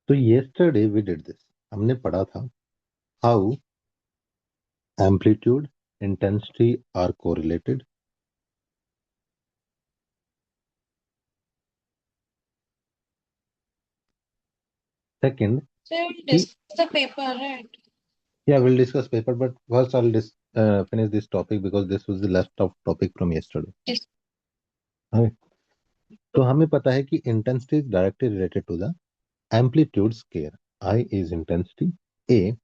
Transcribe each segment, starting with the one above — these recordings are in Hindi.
तो yesterday we did this. हमने पढ़ा था how amplitude, intensity are correlated. Second, So we'll discuss the paper, right? yeah, we'll discuss paper, but first I'll finish this topic because this was the last of topic from yesterday. Yes. Okay. तो हमें पता है कि intensity is directly related to the amplitude scale. I is intensity, A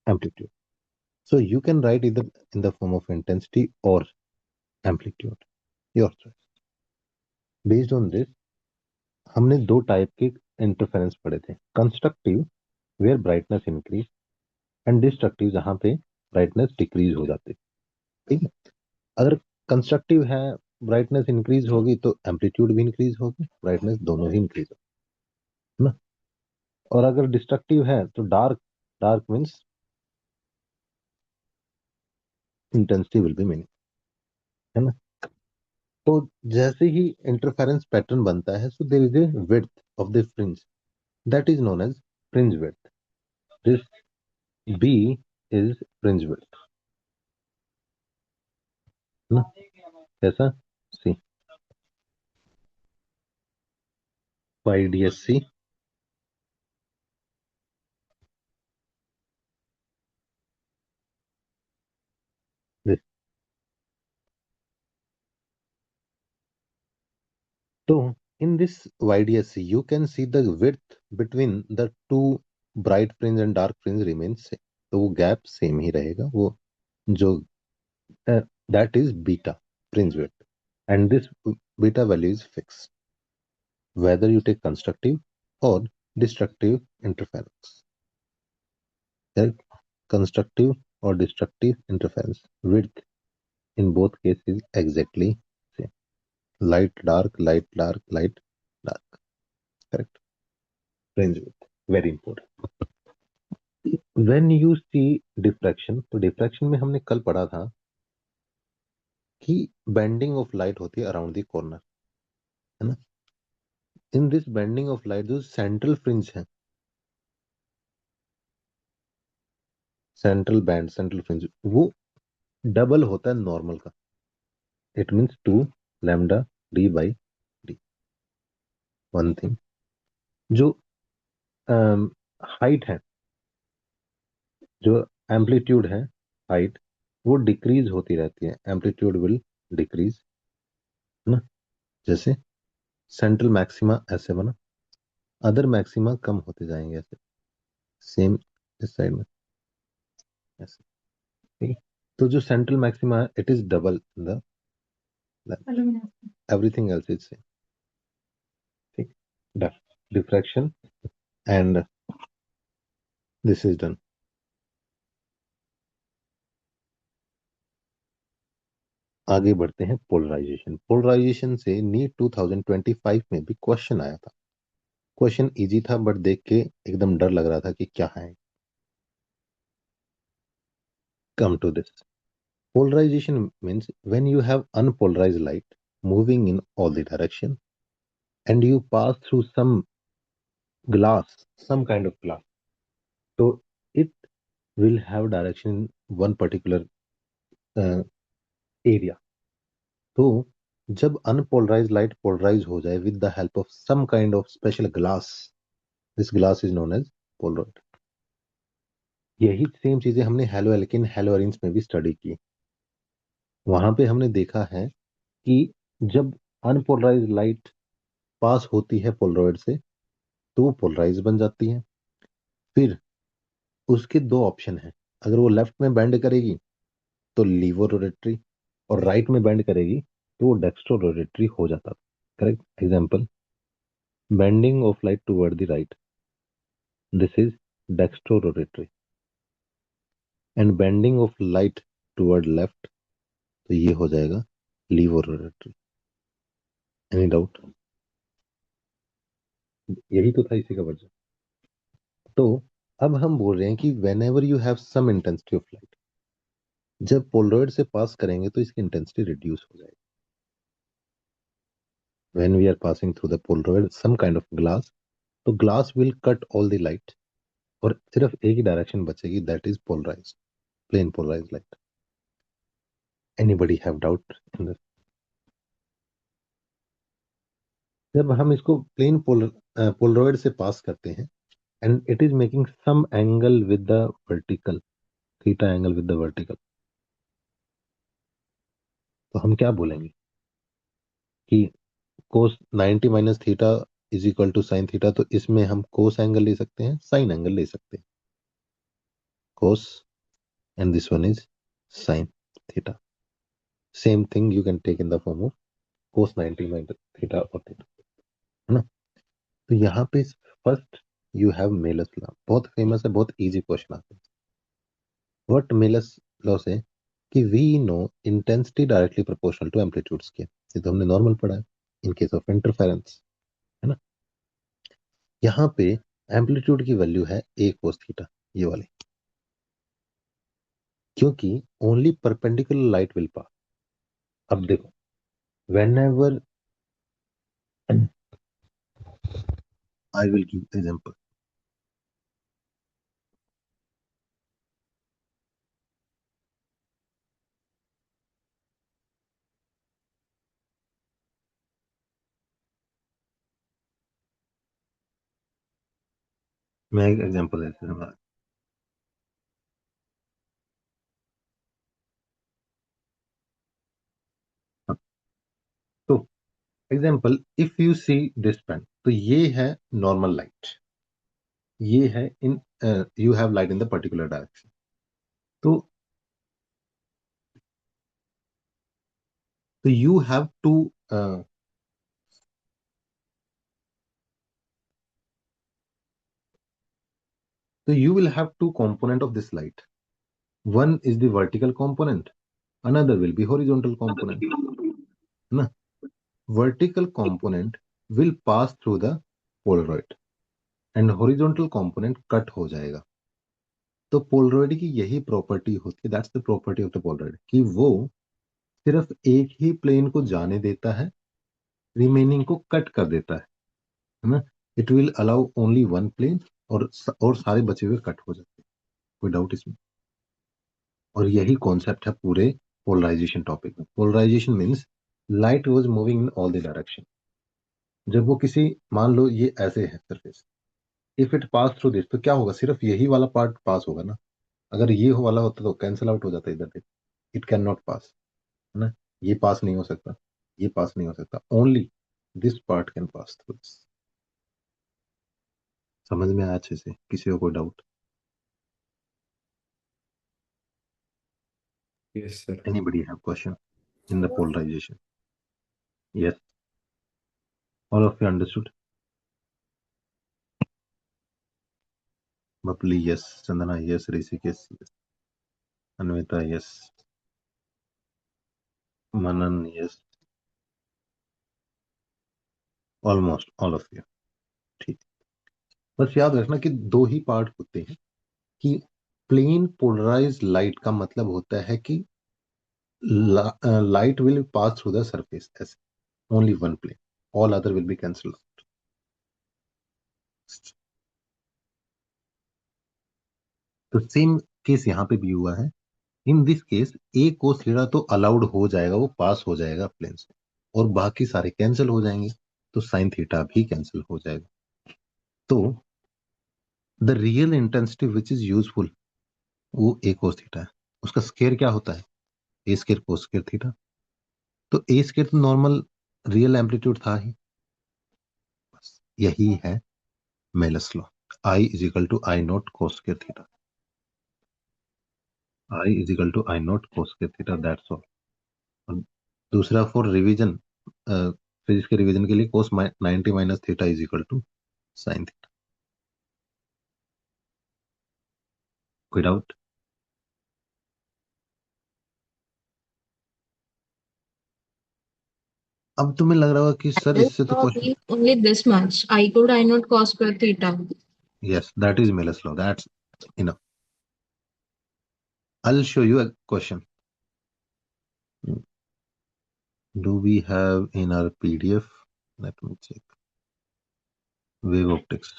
amplitude. So you can write either in the form of intensity or amplitude. Your choice. Based on this, हमने दो टाइप के इंटरफेरेंस पढ़े थे. Constructive where brightness increase and destructive जहां पे ब्राइटनेस डिक्रीज हो जाती है. ठीक है. अगर कंस्ट्रक्टिव है, ब्राइटनेस इंक्रीज होगी तो एम्पलीट्यूड भी इंक्रीज होगी, ब्राइटनेस दोनों ही इंक्रीज होगी ना. और अगर डिस्ट्रक्टिव है तो dark dark means intensity will be minimum, है ना. तो जैसे ही इंटरफेरेंस पैटर्न बनता है, so there is a width of the fringe that is known as fringe width. This B is fringe width, ना. कैसा? C Y D S C. So in this YDSC, you can see the width between the two bright fringe and dark fringe remains same. तो वो गैप सेम ही रहेगा. वो जो that is beta fringe width, and this beta value is fixed whether you take constructive or destructive interference. Correct? Constructive or destructive interference width in both cases exactly same. Light dark, light dark, light dark. Correct? Fringe width very important. When you see diffraction, तो डिफ्रैक्शन में हमने कल पढ़ा था कि बेंडिंग ऑफ लाइट होती है अराउंड द कॉर्नर, है ना. In this bending of light जो सेंट्रल फ्रिंज है, सेंट्रल बैंड, सेंट्रल फ्रिंज, वो डबल होता है नॉर्मल का. It means 2 lambda D by D. One thing, जो हाइट है, जो एम्पलीट्यूड है, हाइट, वो डिक्रीज होती रहती है. एम्पलीट्यूड विल डिक्रीज, है ना. जैसे सेंट्रल मैक्सिमा ऐसे बना, अदर मैक्सिमा कम होते जाएंगे ऐसे. सेम इस साइड में ऐसे. ठीक है. तो जो सेंट्रल मैक्सिमा है, it is double the everything else is same. ठीक. Done. Diffraction and this is done. आगे बढ़ते हैं. पोलराइजेशन. पोलराइजेशन से नीट 2025 में भी क्वेश्चन आया था. क्वेश्चन इजी था बट देख के एकदम डर लग रहा था कि क्या है. Come to this. Polarization means when you have unpolarized light moving in all the direction and you pass through some glass, some kind of glass. So it will have direction in one particular area. तो जब unpolarized light polarize हो जाए with the help of some kind of special glass, this glass is known as Polaroid. यही सेम चीजें हमने हेलो एल्किन हेलो अरेंज में भी स्टडी की. वहां पे हमने देखा है कि जब अनपोलराइज लाइट पास होती है पोलरॉइड से तो वो पोलराइज बन जाती है. फिर उसके दो ऑप्शन है. अगर वो लेफ्ट में बेंड करेगी तो लीवो रोटेटरी, और राइट में बेंड करेगी तो वो डेक्स्ट्रो रोटेटरी हो जाता. Correct. Example, bending of light toward the right, this is dextro rotatory. And bending of light toward left, तो ये हो जाएगा लीवो रोटेटरी. Any doubt? यही तो था इसी का वर्जन. तो अब हम बोल रहे हैं कि whenever you have some intensity of light, जब पोलरॉइड से पास करेंगे तो इसकी इंटेंसिटी रिड्यूस हो जाएगी. When we are passing through the Polaroid, some kind of glass, तो glass will cut all the light और सिर्फ एक ही डायरेक्शन बचेगी, that is polarise, plane polarise light. Anybody have doubt in this? जब हम इसको प्लेन पोलरॉइड से पास करते हैं and it is making some angle with the vertical, theta angle with the vertical, तो हम क्या बोलेंगे कि cos 90 minus theta is equal to sine theta. तो इसमें हम कोस एंगल ले सकते हैं, साइन एंगल ले सकते हैं. Cos and this one is sine theta. Same thing you can take in the form of cos 90 minus theta और थीटा, है ना. तो यहाँ पे first you have Malus law, बहुत फेमस है, बहुत इजी क्वेश्चन आता है. व्हाट मेलस लॉ से कि we know intensity directly proportional to amplitude scale. ये तो हमने नॉर्मल पढ़ा है इन केस ऑफ इंटरफेरेंस, है ना. यहाँ पे एम्पलीट्यूड की वैल्यू है ए कोस थीटा, ये वाली, क्योंकि only perpendicular light will pass. अब देखो, whenever I will give example. मैं एक एग्जांपल देता हूँ. तो example, if you see this pen, तो ये है नॉर्मल लाइट, ये है in, you have light in the particular direction. तो you have to, so you will have two component of this light. One is the vertical component, another will be horizontal component, है ना. Vertical component will pass through the polaroid and horizontal component cut हो जाएगा. तो पोलरॉइड की यही प्रॉपर्टी होती है, that's the property of the Polaroid, कि वो सिर्फ एक ही प्लेन को जाने देता है, रिमेनिंग को कट कर देता है ना. It will allow only one plane, और सारे बचे हुए कट हो जाते हैं. कोई डाउट इसमें? और यही कॉन्सेप्ट है पूरे पोलराइजेशन टॉपिक में. Polarisation means light was moving in all the direction. जब वो किसी, मान लो ये ऐसे है surface, if it pass through this, तो क्या होगा, सिर्फ यही वाला पार्ट पास होगा ना. अगर ये वाला होता तो कैंसिल आउट हो जाता इधर से. इट कैन नॉट पास, है ना. ये पास नहीं हो सकता, ये पास नहीं हो सकता, only this part can pass through this. समझ में आया अच्छे से? किसी को कोई doubt? Yes, sir. Anybody have question in the polarisation? Yes, all of you understood? Bapli, yes. Chandana, yes. Rishikesh, yes. Anvita, yes. Manan, yes. Almost all of you. ठीक. बस याद रखना कि दो ही पार्ट होते हैं, कि प्लेन पोलराइज्ड लाइट का मतलब होता है कि light will pass through the surface, ऐसे only one plane, all other will be cancelled out. तो सेम केस यहाँ पे भी हुआ है. In this case a cos theta तो अलाउड हो जाएगा, वो पास हो जाएगा प्लेन से, और बाकी सारे कैंसिल हो जाएंगे, तो साइन थीटा भी कैंसिल हो जाएगा. तो the real intensity which is useful, वो ए कोस थीटा है. उसका स्केयर क्या होता है? A square cos square theta. तो ए स्केयर तो नॉर्मल रियल एम्पलीट्यूड था ही. बस यही है Malus law. I is equal to I naught cos square theta. I is equal to I naught cos square theta, that's all. और दूसरा फॉर रिवीजन, फिजिक्स के रिवीजन के लिए, cos 90 minus theta is equal to sine theta. कोई डाउट? अब तुम्हें लग रहा होगा कि सर इससे तो question. Only this much. I could I not cos square theta. Yes, that is Malus law, that's enough. I'll show you a question. Do we have in our PDF? Let me check. Wave optics.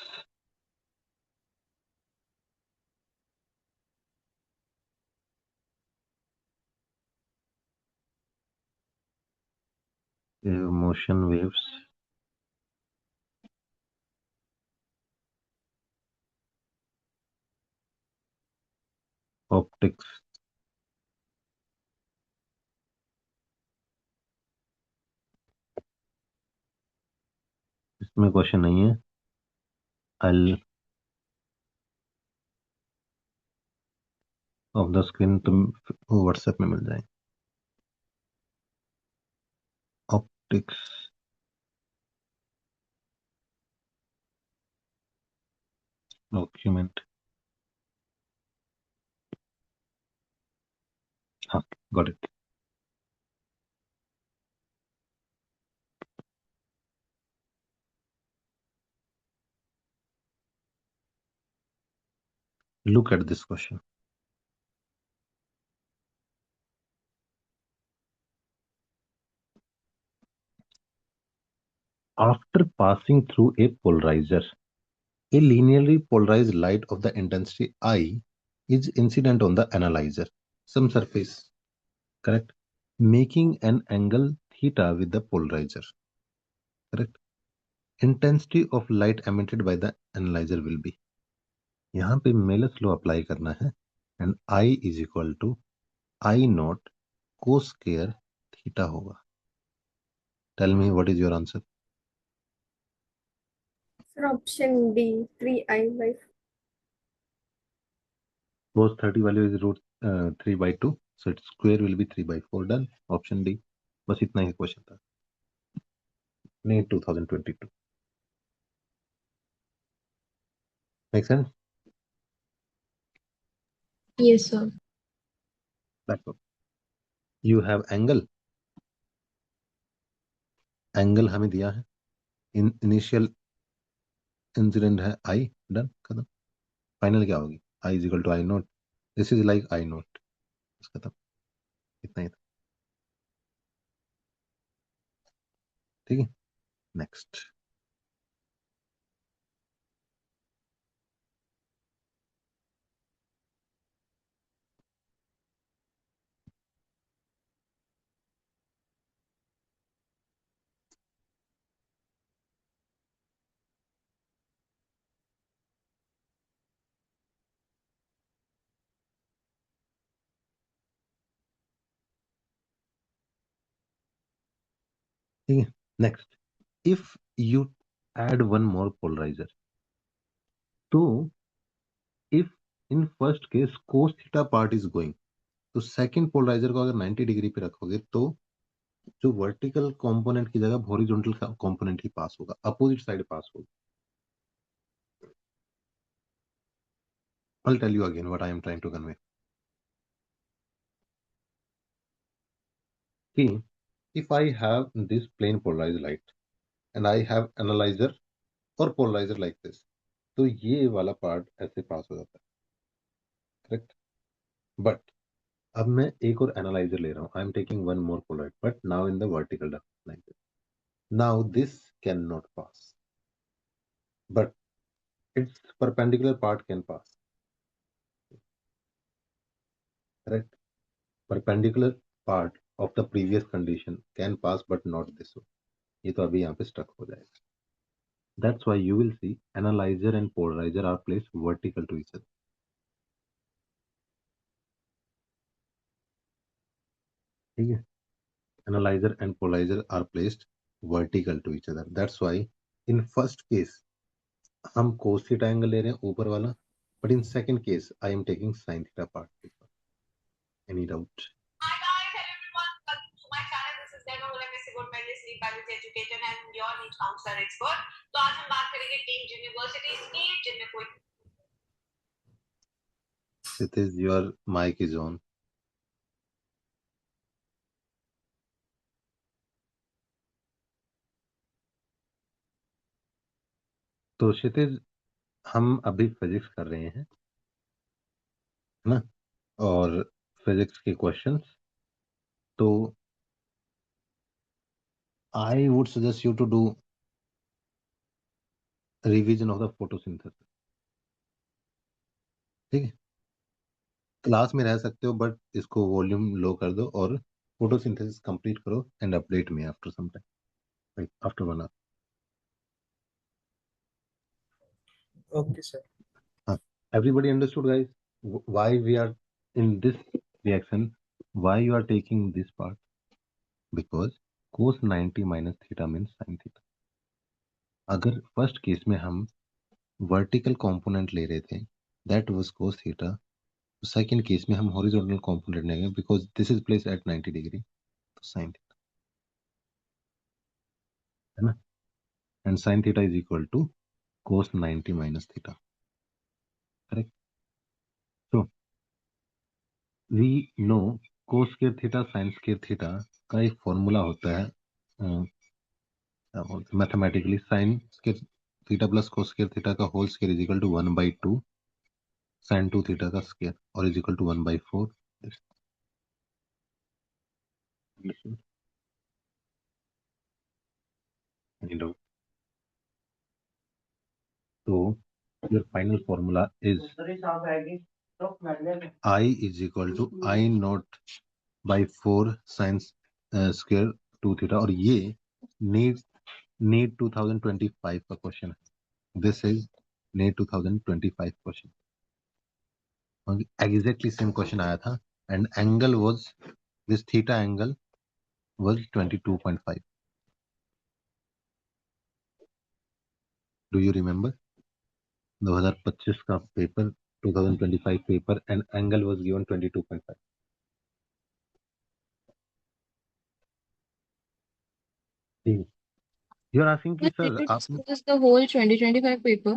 Motion waves, optics. इसमें क्वेश्चन नहीं है। आई ऑफ द स्क्रीन तुम व्हाट्सएप में मिल जाए। Optics, document. हाँ, got it. Look at this question. After passing through a polarizer, a linearly polarized light of the intensity I is incident on the analyzer, some surface, correct? Making an angle theta with the polarizer, correct? Intensity of light emitted by the analyzer will be. यहाँ पे मेलस लॉ अप्लाई करना है and I is equal to I naught cos square theta होगा। Tell me what is your answer? Sir, option D, 3I by 4. Cos 30 value is root 3 by 2, so its square will be 3 by 4. Done. Option D. बस इतना ही क्वेश्चन था। नहीं, 2022। Make sense? Yes, sir. That's all. You have angle. Angle हमें दिया है, इनिशियल इंसिडेंट है I, डन, खत्म। फाइनल क्या होगी? I is equal to I naught, this is like I naught, खत्म। इतना ही था, ठीक है। नेक्स्ट। ठीक है, next. If you add one more polariser, तो if in first case cos theta part is going, तो सेकंड पोलराइजर को अगर 90 डिग्री पे रखोगे तो जो वर्टिकल कंपोनेंट की जगह हॉरिजॉन्टल कंपोनेंट ही पास होगा, अपोजिट साइड पास होगा। I'll tell you again what I am trying to convey. See, if I have this plane polarized light and I have analyzer और polarizer like this, तो ये वाला पार्ट ऐसे पास हो जाता है, करेक्ट? बट अब मैं एक और एनालाइजर ले रहा हूँ, I am taking one more Polaroid, but now in the vertical direction like this. Now this can not pass, but its perpendicular part can pass, correct? Perpendicular part of the previous condition can pass but not this one. ये तो अभी यहाँ पे स्टक हो जाएगा। That's why you will see analyzer and polarizer are placed vertical to each other. ठीक है, analyzer and polarizer are placed vertical to each other. That's why in first case हम cos theta angle ले रहे हैं ऊपर वाला, but in second case I am taking sin theta part. Any doubt? Hi guys, hello everyone. Welcome to my channel. This is Demo Messi Good Media Sleep Biology Educator and your niche counselor expert. तो आज हम बात करेंगे टीम यूनिवर्सिटीज की जिनमें कोई It is your mic is on. तो क्षितिज, हम अभी फिजिक्स कर रहे हैं, है ना? और फिजिक्स के क्वेश्चंस, तो I would suggest you to do revision of the photosynthesis. ठीक है, क्लास में रह सकते हो बट इसको वॉल्यूम लो कर दो और फोटोसिंथेसिस कंप्लीट करो and update me after some time, after 1 hour. Okay, sir. Everybody understood, guys, why we are in this reaction, why you are taking this part? Because cos 90 minus theta means sin theta. अगर फर्स्ट केस में हम वर्टिकल कंपोनेंट ले रहे थे, that was cos theta, second case में हम हॉरिजॉन्टल कंपोनेंट लेंगे because this is place at 90 degree, तो sin थीटा है ना, and sin theta is equal to cos 90 minus theta, correct? So we know cos square theta sin square theta का एक फॉर्मूला होता है mathematically, sin square theta plus cos square theta का whole square is equal to 1/2 sin 2 theta का स्क्वायर और is equal to 1/4. Any doubt? So your final formula is I is equal to I naught by 4 sin square 2 theta, और ये नीट 2025 का क्वेश्चन है. This is NEET 2025 question, exactly same question आया था and angle was this theta angle was 22.5. Do you remember 2025 का paper, 2025 paper and angle was given 22.5. You are asking कि Did सर you आपने, discuss the whole 2025 paper?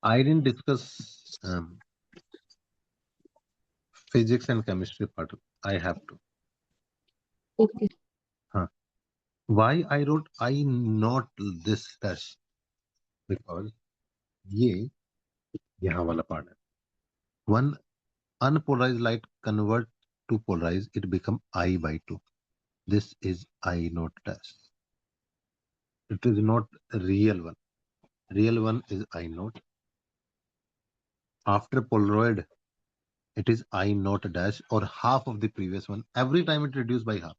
I didn't discuss physics and chemistry part, I have to. Okay. हाँ, why I wrote I naught this test, because ये यहाँ वाला पार्ट है. One unpolarized light convert to polarized, it become I/2. This is I naught dash. It is not a real one. Real one is I naught. After Polaroid, it is I naught dash or half of the previous one. Every time it reduced by half.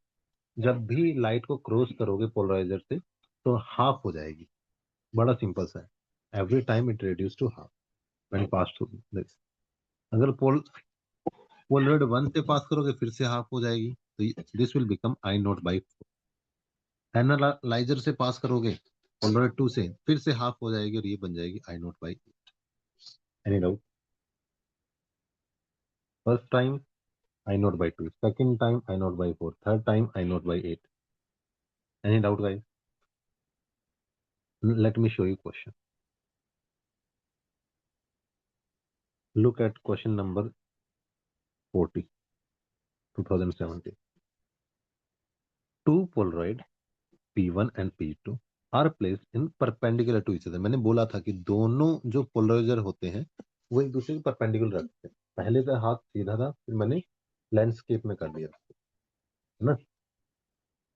जब भी लाइट को क्रॉस करोगे पोलराइजर से तो हाफ हो जाएगी. बड़ा सिंपल सा है. Every time it reduced to half when passed through this. अगर पोलराइड 1 से पास करोगे फिर से हाफ हो जाएगी, तो this will become I naught by 4. Analyser से पास करोगे पोलराइड 2 से फिर से हाफ हो जाएगी और ये बन जाएगी I naught by 8. Any doubt? First time I naught by 2, second time I naught by 4, third time I naught by 8. Any doubt guys? Late me show you question. Look at question number 40, 2017. Two Polaroid P1 and P2 are placed in perpendicular to each other. मैंने बोला था कि दोनों जो पोलराइजर होते हैं वो एक दूसरे के परपेंडिकुलर रखते हैं. पहले का हाथ सीधा था, फिर मैंने लैंडस्केप में कर दिया, है ना,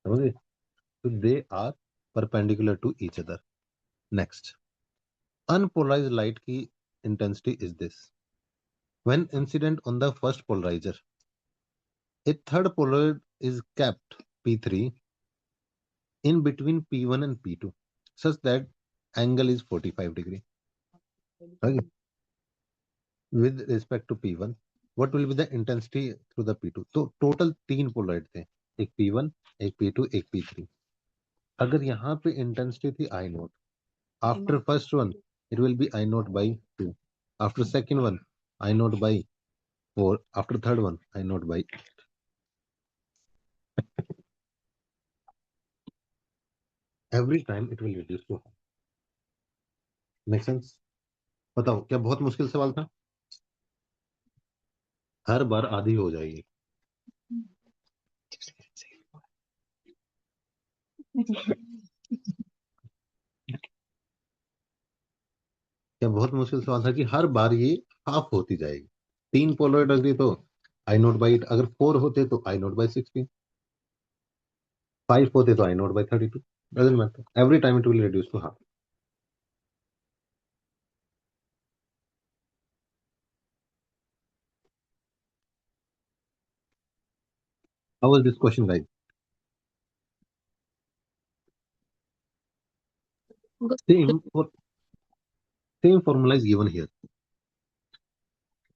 समझे? तो they are perpendicular to each other. Next, unpolarised light की intensity is this. When incident on the first polariser, a third polaroid is kept P3 in between P1 and P2 such that angle is 45 degree. Okay. With respect to P1, what will be the intensity through the P2? तो टोटल 3 पोलराइड थे, एक P1, एक P2, एक P3. अगर यहाँ पे इंटेंसिटी थी I note, after first one it will be I naught by 2, after second one I naught by 4, after third one I naught by 8. Every time it will reduce to half. Make sense? बताओ, क्या बहुत मुश्किल सवाल था? हर बार आधी हो जाएगी. क्या बहुत मुश्किल सवाल था कि हर बार ये हाफ होती जाएगी. 3 पोलराइड अग्री तो I naught by 8, अगर 4 होते तो I naught by 16, 5 होते तो I naught by 32. Doesn't matter. Every time it will reduce to half. How was this question, guys? Good. Same formula is given here.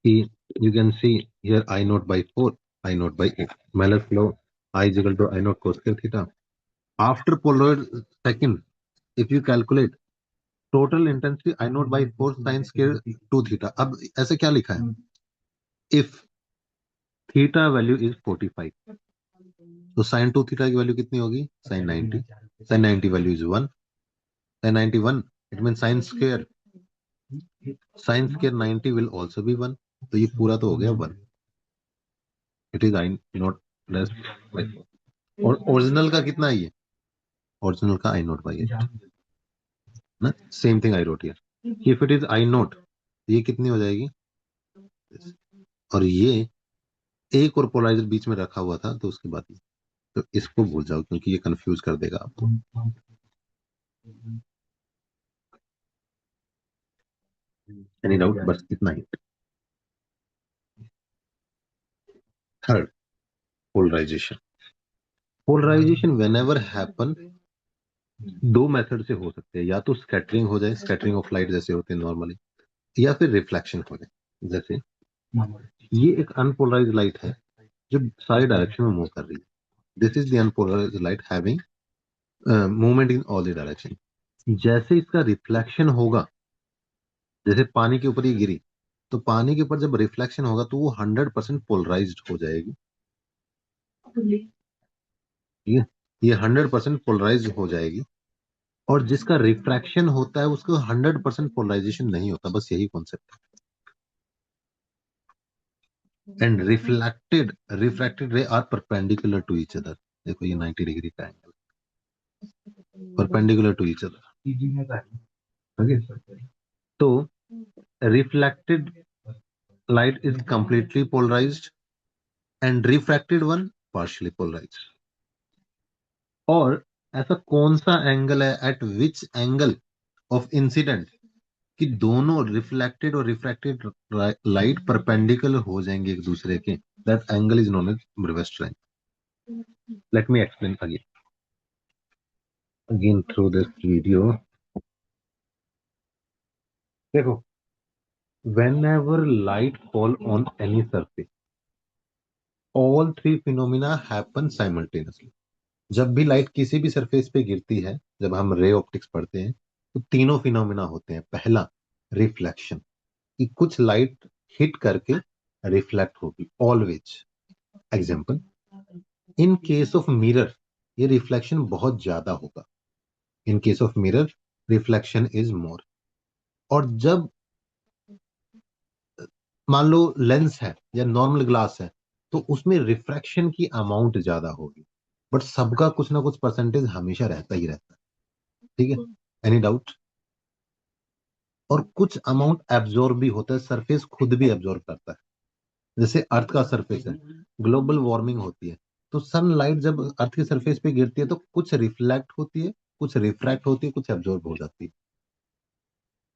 You can see here I naught by 4, I naught by 8. Malus law, I is equal to I naught cos square theta. After Polaroid second, if you calculate total intensity I naught by 4 sin square 2 theta. अब ऐसे क्या लिखा है? If theta value is 45, तो sin 2 theta की वैल्यू कितनी होगी? Sin 90. Sin 90 value is 1. Sin 91, it means sin square 90 will also be 1. तो ये पूरा तो हो गया 1. It is I naught less by 4. और ओरिजिनल का कितना है ये? ओरिजिनल का I naught by 8. ना same thing I wrote here. If it is I naught, ये कितनी हो जाएगी? और ये एक और पोलराइजर बीच में रखा हुआ था, तो उसके बाद तो इसको भूल जाओ क्योंकि ये कंफ्यूज कर देगा आपको. Any doubt? बस इतना ही. Third, polarisation. Polarisation whenever happen, दो मेथड से हो सकते हैं. या तो स्कैटरिंग हो जाए, स्कैटरिंग ऑफ लाइट जैसे होते हैं नॉर्मली, या फिर रिफ्लेक्शन हो जाए. जैसे ये एक अनपोलराइज्ड लाइट है जो सारी डायरेक्शन में मूव कर रही है. This is the unpolarised light having movement in all the direction. जैसे इसका रिफ्लेक्शन होगा, जैसे पानी के ऊपर ये गिरी, तो पानी के ऊपर जब रिफ्लेक्शन होगा तो वो 100% पोलराइज्ड हो जाएगी. ठीक है, ये 100% पोलराइज्ड हो जाएगी. और जिसका रिफ्रैक्शन होता है उसको 100% पोलराइजेशन नहीं होता. बस यही कॉन्सेप्ट है. And refracted ray are perpendicular to each other. देखो ये 90 डिग्री का angle, perpendicular to each other. Okay, तो reflected light is completely polarized and refracted one partially polarized. और ऐसा कौन सा एंगल है, eight which angle of incident, कि दोनों रिफ्लेक्टेड और रिफ्रैक्टेड लाइट परपेंडिकुलर हो जाएंगे एक दूसरे के. That angle is known as Bravais triangle. Let me explain again through this video. देखो, whenever light fall on any surface, all three phenomena happen simultaneously. जब भी लाइट किसी भी सरफेस पे गिरती है, जब हम रे ऑप्टिक्स पढ़ते हैं, तो तीनों फिनोमिना होते हैं. पहला, रिफ्लेक्शन, कि कुछ लाइट हिट करके रिफ्लेक्ट होगी always. Example, in case of mirror ये रिफ्लेक्शन बहुत ज्यादा होगा. In case of mirror reflection is more. और जब मान लो लेंस है या नॉर्मल ग्लास है, तो उसमें रिफ्रैक्शन की अमाउंट ज्यादा होगी. बट सबका कुछ ना कुछ परसेंटेज हमेशा रहता ही रहता है. ठीक है, एनी डाउट? और कुछ अमाउंट एब्जॉर्ब भी होता है, सरफेस खुद भी एब्जॉर्ब करता है. जैसे अर्थ का सरफेस है, ग्लोबल वार्मिंग होती है, तो सनलाइट जब अर्थ के सरफेस पे गिरती है तो कुछ रिफ्लेक्ट होती है, कुछ रिफ्रैक्ट होती है, कुछ एब्जॉर्ब हो जाती है.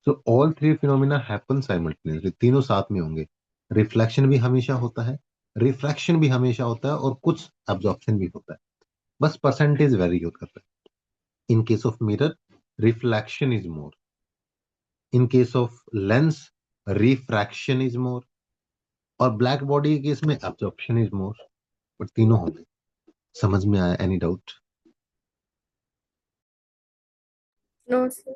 So all three phenomena happen simultaneously. तीनों साथ में होंगे. रिफ्लेक्शन भी हमेशा होता है, रिफ्रैक्शन भी हमेशा होता है, और कुछ एब्जॉर्प्शन भी होता है. बस परसेंटेज वेरी करता है. In case of mirror reflection is more. In case of lens refraction is more. और ब्लैक बॉडी के केस में एब्जॉर्प्शन इज मोर. बट तीनों होंगे. समझ में आया? Any doubt? No, sir.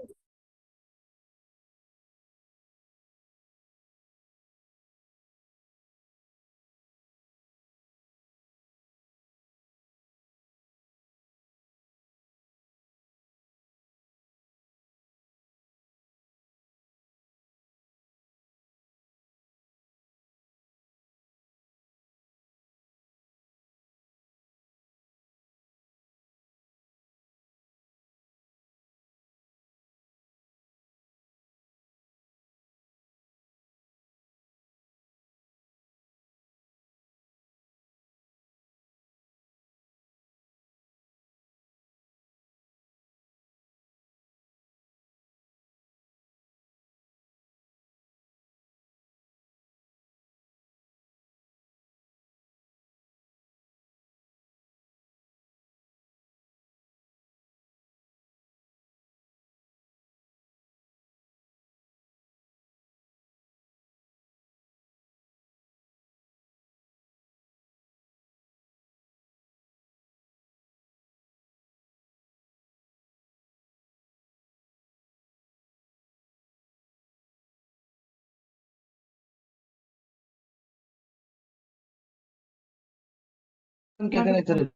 क्या करें करें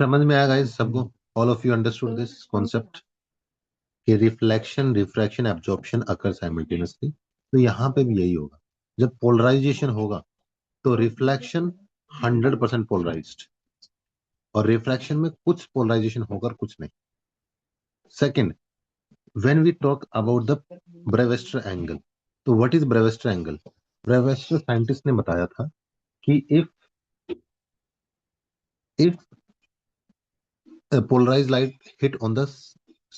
समझ में आया गाइस सबको? All of you understood this concept कि reflection refraction absorption occur simultaneously. तो यहाँ पे भी यही होगा, जब पोलराइजेशन होगा तो रिफ्लेक्शन 100% पोलराइज्ड, और रिफ्रैक्शन में कुछ पोलराइजेशन होगा और कुछ नहीं। Second, when we talk about the Brewster angle, तो what is Brewster angle? Brewster scientist ने बताया था कि if polarise light hit on the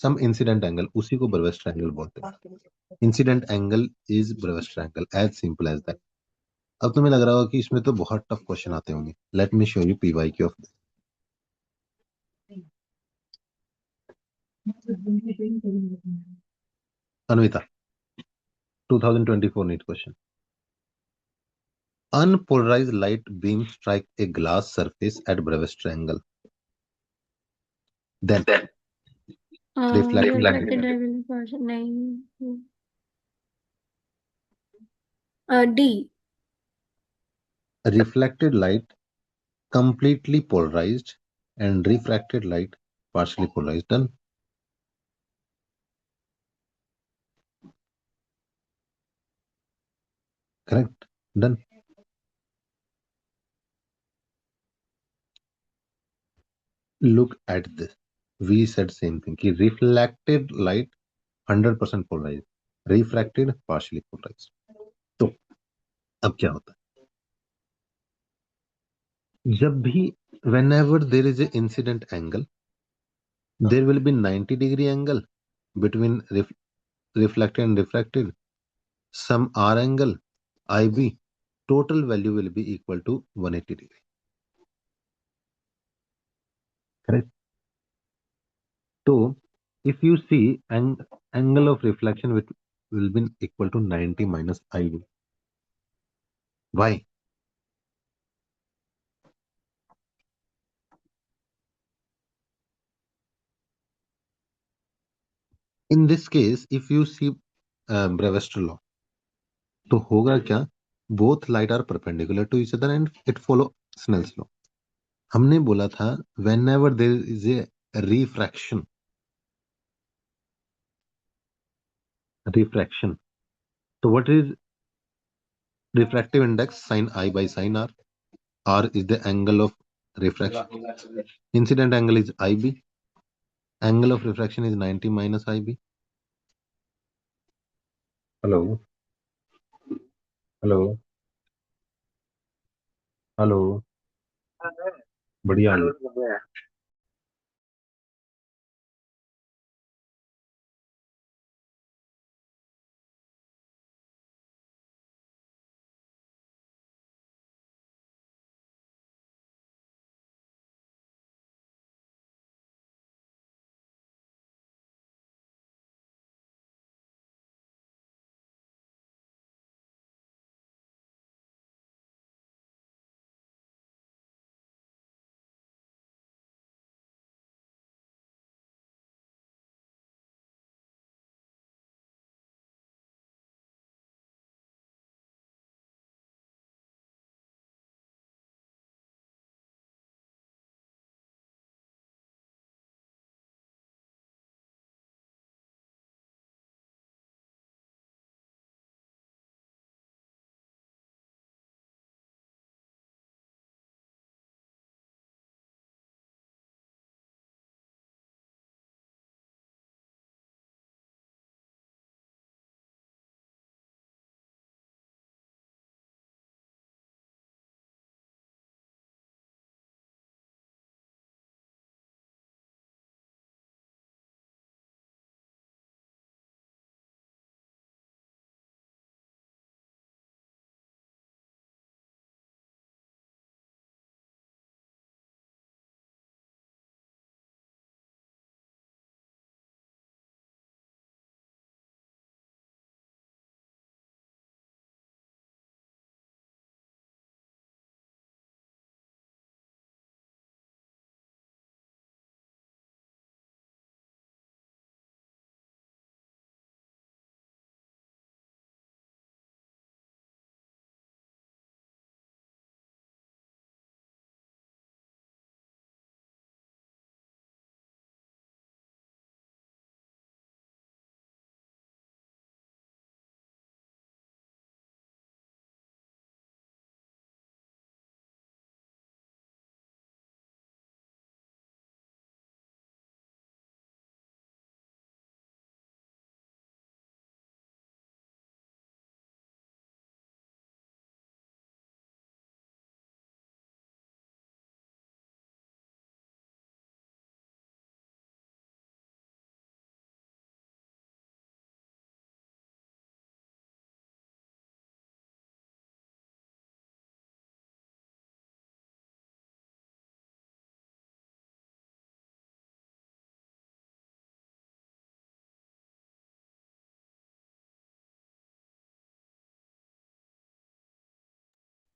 some incident angle, उसी को ब्रेविस्टर एंगल बोलते हैं। Incident angle is Brewster angle, as simple as that. अब तुम्हें लग रहा होगा कि इसमें तो बहुत टफ क्वेश्चन आते होंगे। Let me show you PYQ of this. Anvita, 2024 NEET question. Unpolarized light beam strike a glass surface at Brewster angle. Then reflecting Reflected angle partial 9. D. reflected light completely polarized and refracted light partially polarized. Done. Correct. Done. Look at this. We said same thing. कि reflected light 100% polarized, refracted partially polarized. तो अब क्या होता है? जब भी whenever there is a incident angle, there will be 90-degree angle between reflected and refracted, some R angle IB, total value will be equal to 180 degree. Correct. So if you see angle of reflection will be equal to 90 minus IB. Why? In this case, if you see Brewster law, तो होगा क्या? Both light are perpendicular to each other and it follow Snell's law. हमने बोला था whenever there is a refraction, so what is refractive index? Sin I by sin R. R is the angle of refraction. Incident angle is IB. Angle of refraction is 90 minus IB. Hello. Hello. Hello. बढ़िया।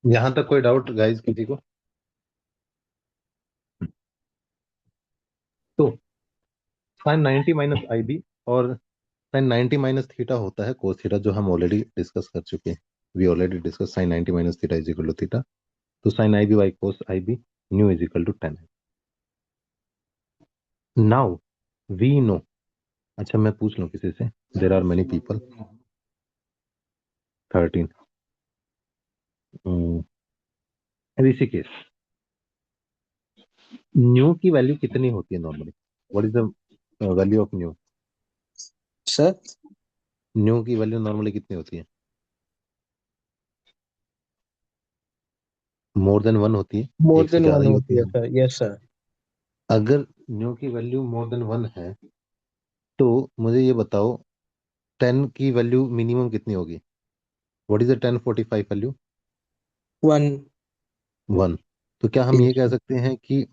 यहां तक कोई डाउट गाइस किसी को? तो साइन 90 माइनस आई बी और साइन 90 माइनस थीटा होता है कोस थीटा, जो हम ऑलरेडी डिस्कस कर चुके हैं। We already discuss sine 90 minus theta is equal to theta. तो sine I B by cos I B mu is equal to 10। Now we know, अच्छा मैं पूछ लूं किसी से, there are many people. 13 Rishikesh, mu की वैल्यू कितनी होती है normally? What is the value of mu? Sir mu की वैल्यू नॉर्मली कितनी होती है? मोर देन वन होती है, मोर एक से देन ज्यादा वन ही होती होती है है। Sir, yes sir. अगर न्यू की वैल्यू मोर देन वन है तो मुझे ये बताओ 10 की वैल्यू मिनिमम कितनी होगी? What is the 1045 value? One. One. तो क्या हम ये यस कह सर, सकते हैं कि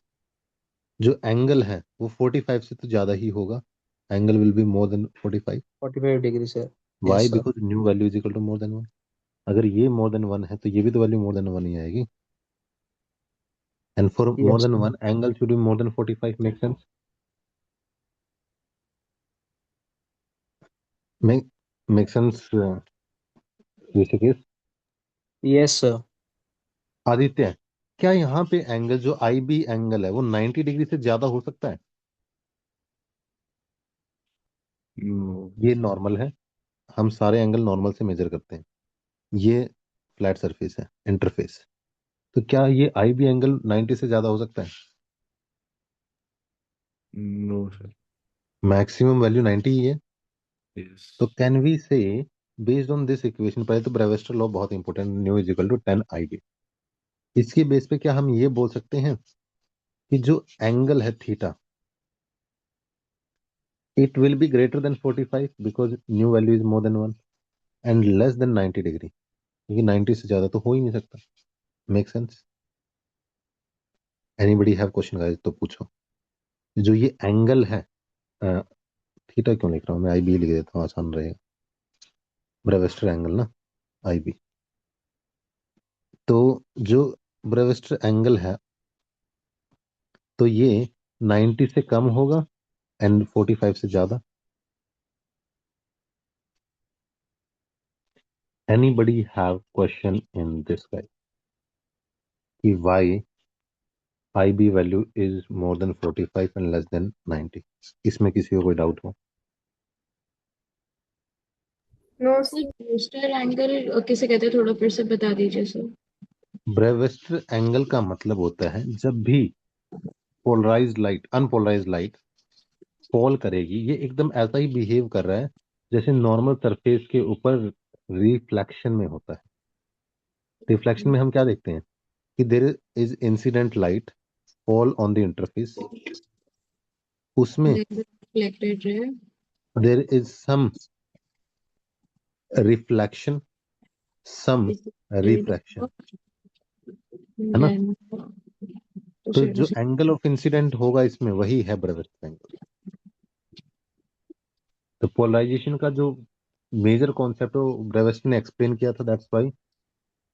जो एंगल है वो 45 से तो ज्यादा ही होगा? Angle will be more than 45। 45 degree sir. Why? Yes sir. Because mu value is equal to more than one. अगर ये मोर देन वन है तो ये भी तो वैल्यू मोर देन वन ही आएगी। And for more yes than sir. One angle should be more than 45। Make sense? Make sense Rishikesh? Yes sir. Aditya, क्या यहाँ पे एंगल जो आई बी एंगल है वो 90 डिग्री से ज्यादा हो सकता है? ये नॉर्मल है, हम सारे एंगल नॉर्मल से मेजर करते हैं। ये फ्लैट सरफेस है, इंटरफेस। तो क्या ये आई बी एंगल 90 से ज्यादा हो सकता है? No sir. मैक्सिमम वैल्यू 90 ही है। यस। तो can we say based on this equation, पहले तो ब्रेविस्टर लॉ बहुत important, mu is equal to 10 I B. इसके बेस पे क्या हम ये बोल सकते हैं कि जो एंगल है theta, it will be greater than 45 because mu value is more than one, and less than 90 degree, क्योंकि 90 से ज्यादा तो हो ही नहीं सकता। Make sense? Anybody have question guys तो पूछो। जो ये एंगल है, थीटा क्यों लिख रहा हूँ मैं, आई बी लिख देता हूँ, आसान रहेगा। ब्रेविस्टर एंगल ना, आई बी। तो जो ब्रेविस्टर एंगल है तो ये 90 से कम होगा एंड 45 से ज्यादा। Anybody have question in this guys कि why I B value is more than 45 and less than 90? इसमें किसी को कोई डाउट हो? नो सर ब्रेविस्टर एंगल किसे कहते हैं, थोड़ा फिर से बता दीजिए सर। ब्रेविस्टर एंगल का मतलब होता है जब भी polarized light unpolarized light fall करेगी, ये एकदम ऐसा ही बिहेव कर रहा है जैसे नॉर्मल सरफेस के ऊपर रिफ्लेक्शन में होता है। रिफ्लेक्शन में हम क्या देखते हैं कि there is incident light fall on the interface, उसमें reflected ray, there is some reflection, some refraction, है ना? देन तो जो एंगल ऑफ इंसिडेंट होगा इसमें वही है ब्रेविस्टर एंगल। तो पोलराइजेशन का जो मेजर कॉन्सेप्ट है वो ब्रेविस्टर ने एक्सप्लेन किया था, दैट्स व्हाई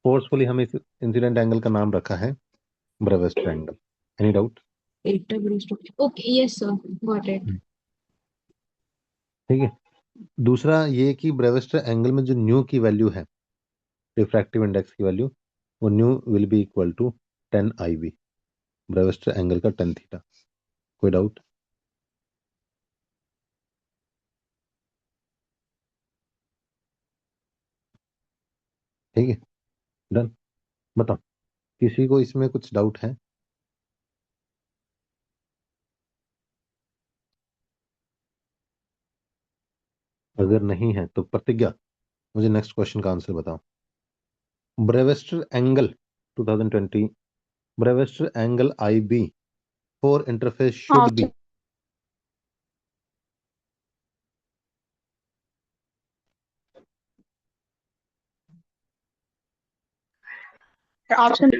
फोर्सफुली हम इस इंसिडेंट एंगल का नाम रखा है Brewster angle. Any doubt? Okay yes sir, got it. ठीक है। दूसरा ये कि ब्रेविस्टर एंगल में जो न्यू की वैल्यू है, रिफ्रैक्टिव इंडेक्स की वैल्यू, वो mu will be equal to 10 I B, Brewster angle का 10 थीटा। कोई डाउट? ठीक है, डन। बताओ, किसी को इसमें कुछ डाउट है? अगर नहीं है तो प्रतिज्ञा मुझे नेक्स्ट क्वेश्चन का आंसर बताओ। Brewster angle 2020, Brewster angle I B for interface should be. Option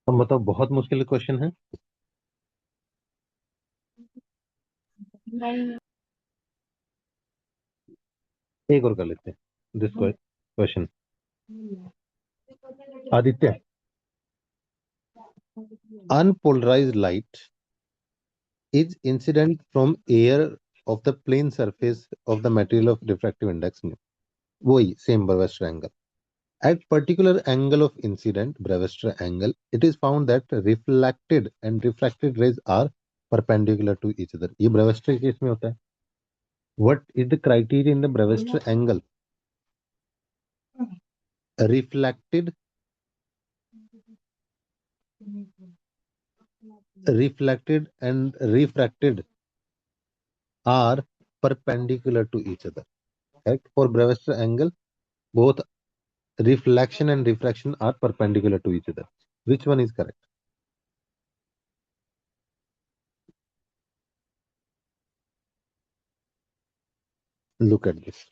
अब बताओ, बहुत मुश्किल क्वेश्चन है। नहीं एक और कर लेते हैं this question. Aditya, unpolarized light is incident from air of the plane surface of the material of refractive index mu. वही same Brewster angle. At particular angle of incident, Brewster angle, it is found that reflected and refracted rays are perpendicular to each other. ये Brewster के केस में होता है. What is the criteria in the Brewster angle? Reflected and refracted are perpendicular to each other. Correct? For Brewster angle, both reflection and refraction are perpendicular to each other. Which one is correct? Look at this.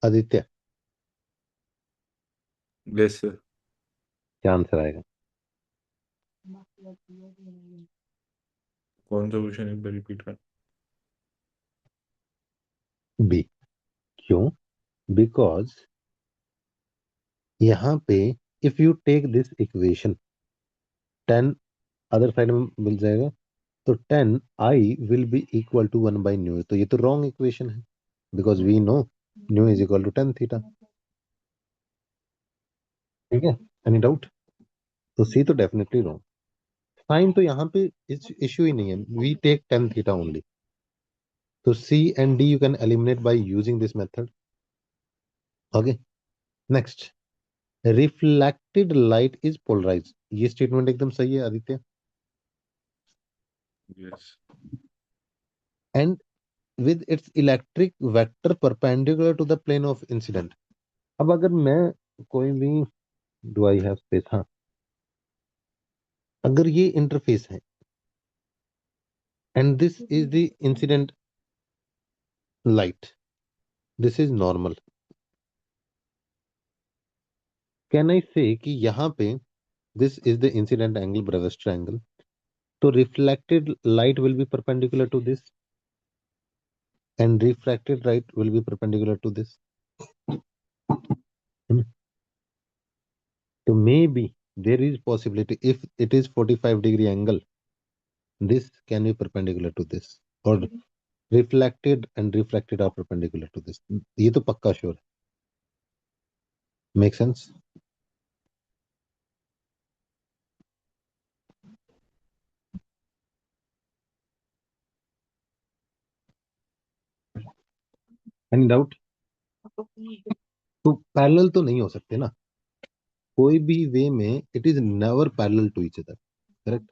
आदित्य, Yes, sir. क्या आंसर आएगा? कौन सा क्वेश्चन एक बार रिपीट कर? बी. क्यों? बिकॉज यहाँ पे if you take this equation 10 other side में मिल जाएगा, तो 10 I will be equal to 1 by mu. तो ये तो रॉन्ग इक्वेशन है because we know mu is equal to 10 theta. ठीक है, एनी डाउट? तो सी तो डेफिनेटली रॉन्ग. साइन तो यहाँ पे इश्यू ही नहीं है, वी टेक 10 थीटा ओनली. तो C and D you can eliminate by using this method. Okay, next. Reflected light is polarize. ये स्टेटमेंट एकदम सही है Aditya. Yes. And with its electric vector perpendicular to the plane of incident. अब अगर मैं कोई भी, डू आई हैव स्पेस? हाँ, अगर ये इंटरफेस है and this is the incident light, this is normal, can I say कि यहाँ पे this is the incident angle, Brewster angle, तो reflected light will be perpendicular to this and refracted light will be perpendicular to this. So maybe there is possibility if it is 45-degree angle, this can be perpendicular to this, or reflected and refracted are perpendicular to this. ये तो पक्का sure. Make sense? Any doubt? तो पैरेलल तो नहीं हो सकते ना कोई भी वे में. It is never parallel to each other. Correct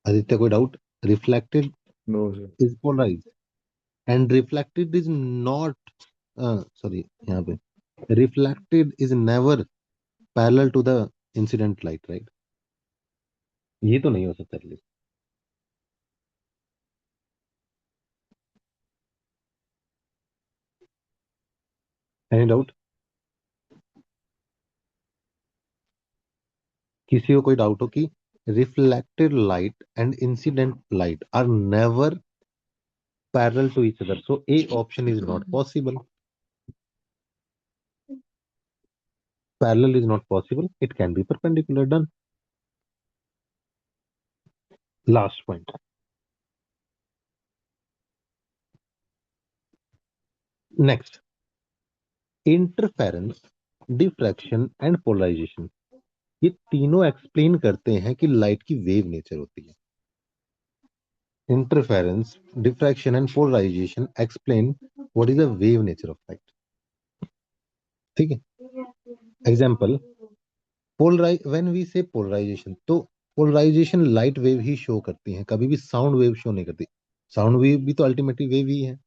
Aditya? कोई doubt? Reflected No, sir. Is polarized and reflected is not sorry, यहाँ पे reflected is never parallel to the incident light, right? ये तो नहीं हो सकता एटलीस्ट. Any doubt? किसी को कोई डाउट हो कि reflected light and incident light are never parallel to each other, so A option is not possible. Parallel is not possible, it can be perpendicular. Done. Last point. Next, interference, diffraction and polarization. ये तीनों एक्सप्लेन करते हैं कि लाइट की वेव नेचर होती है. Interference, diffraction and polarization explain what is the wave nature of light. ठीक है, example when we say polarization, तो पोलराइजेशन लाइट वेव ही शो करती है, कभी भी साउंड वेव शो नहीं करती. साउंड वेव भी तो अल्टीमेटली वेव ही है.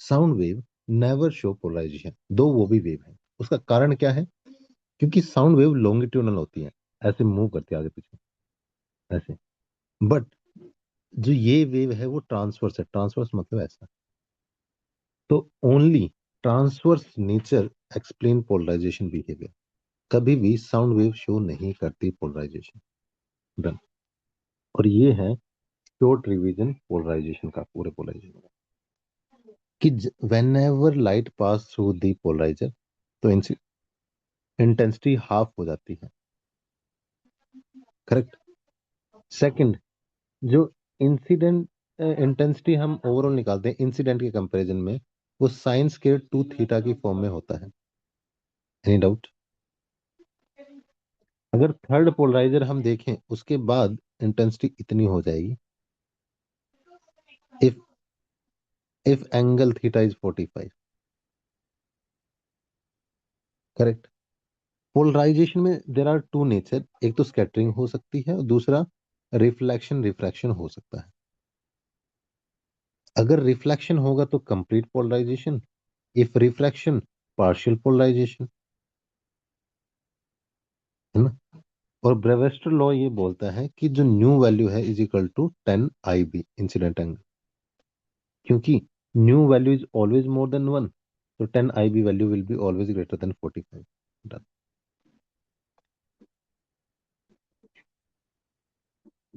Sound wave never show polarization, दो वो भी वेव है. उसका कारण क्या है? क्योंकि साउंड वेव लॉन्गिट्यूडनल होती है, ऐसे मूव करती है आगे पीछे ऐसे। बट जो ये वेव है वो ट्रांसवर्स है, ट्रांसवर्स मतलब ऐसा। तो only transverse nature explain polarization behaviour, कभी भी साउंड वेव शो नहीं करती पोलराइजेशन। डन। और ये है शॉर्ट रिवीजन पोलराइजेशन का, पूरे पोलराइजेशन का, कि whenever light pass through the polarizer तो इंटेंसिटी हाफ हो जाती है, करेक्ट। सेकंड, जो इंसिडेंट इंटेंसिटी हम ओवरऑल निकालते हैं इंसिडेंट के कंपैरिजन में, वो साइन स्क्वायर 2 थीटा की फॉर्म में होता है। Any doubt? अगर थर्ड पोलराइजर हम देखें उसके बाद इंटेंसिटी इतनी हो जाएगी, if if angle theta is 45, correct. Polarization में देर आर टू नेचर, एक तो स्कैटरिंग हो सकती है और दूसरा रिफ्लेक्शन रिफ्रैक्शन हो सकता है। अगर रिफ्लेक्शन होगा तो complete polarization, if reflection partial polarization, है ना। और ब्रेवेस्टर लॉ ये बोलता है कि जो न्यू वैल्यू है is equal to 10 IB incident angle, क्योंकि mu value is always more than 1, तो 10 IB value will be always greater than 45। Done.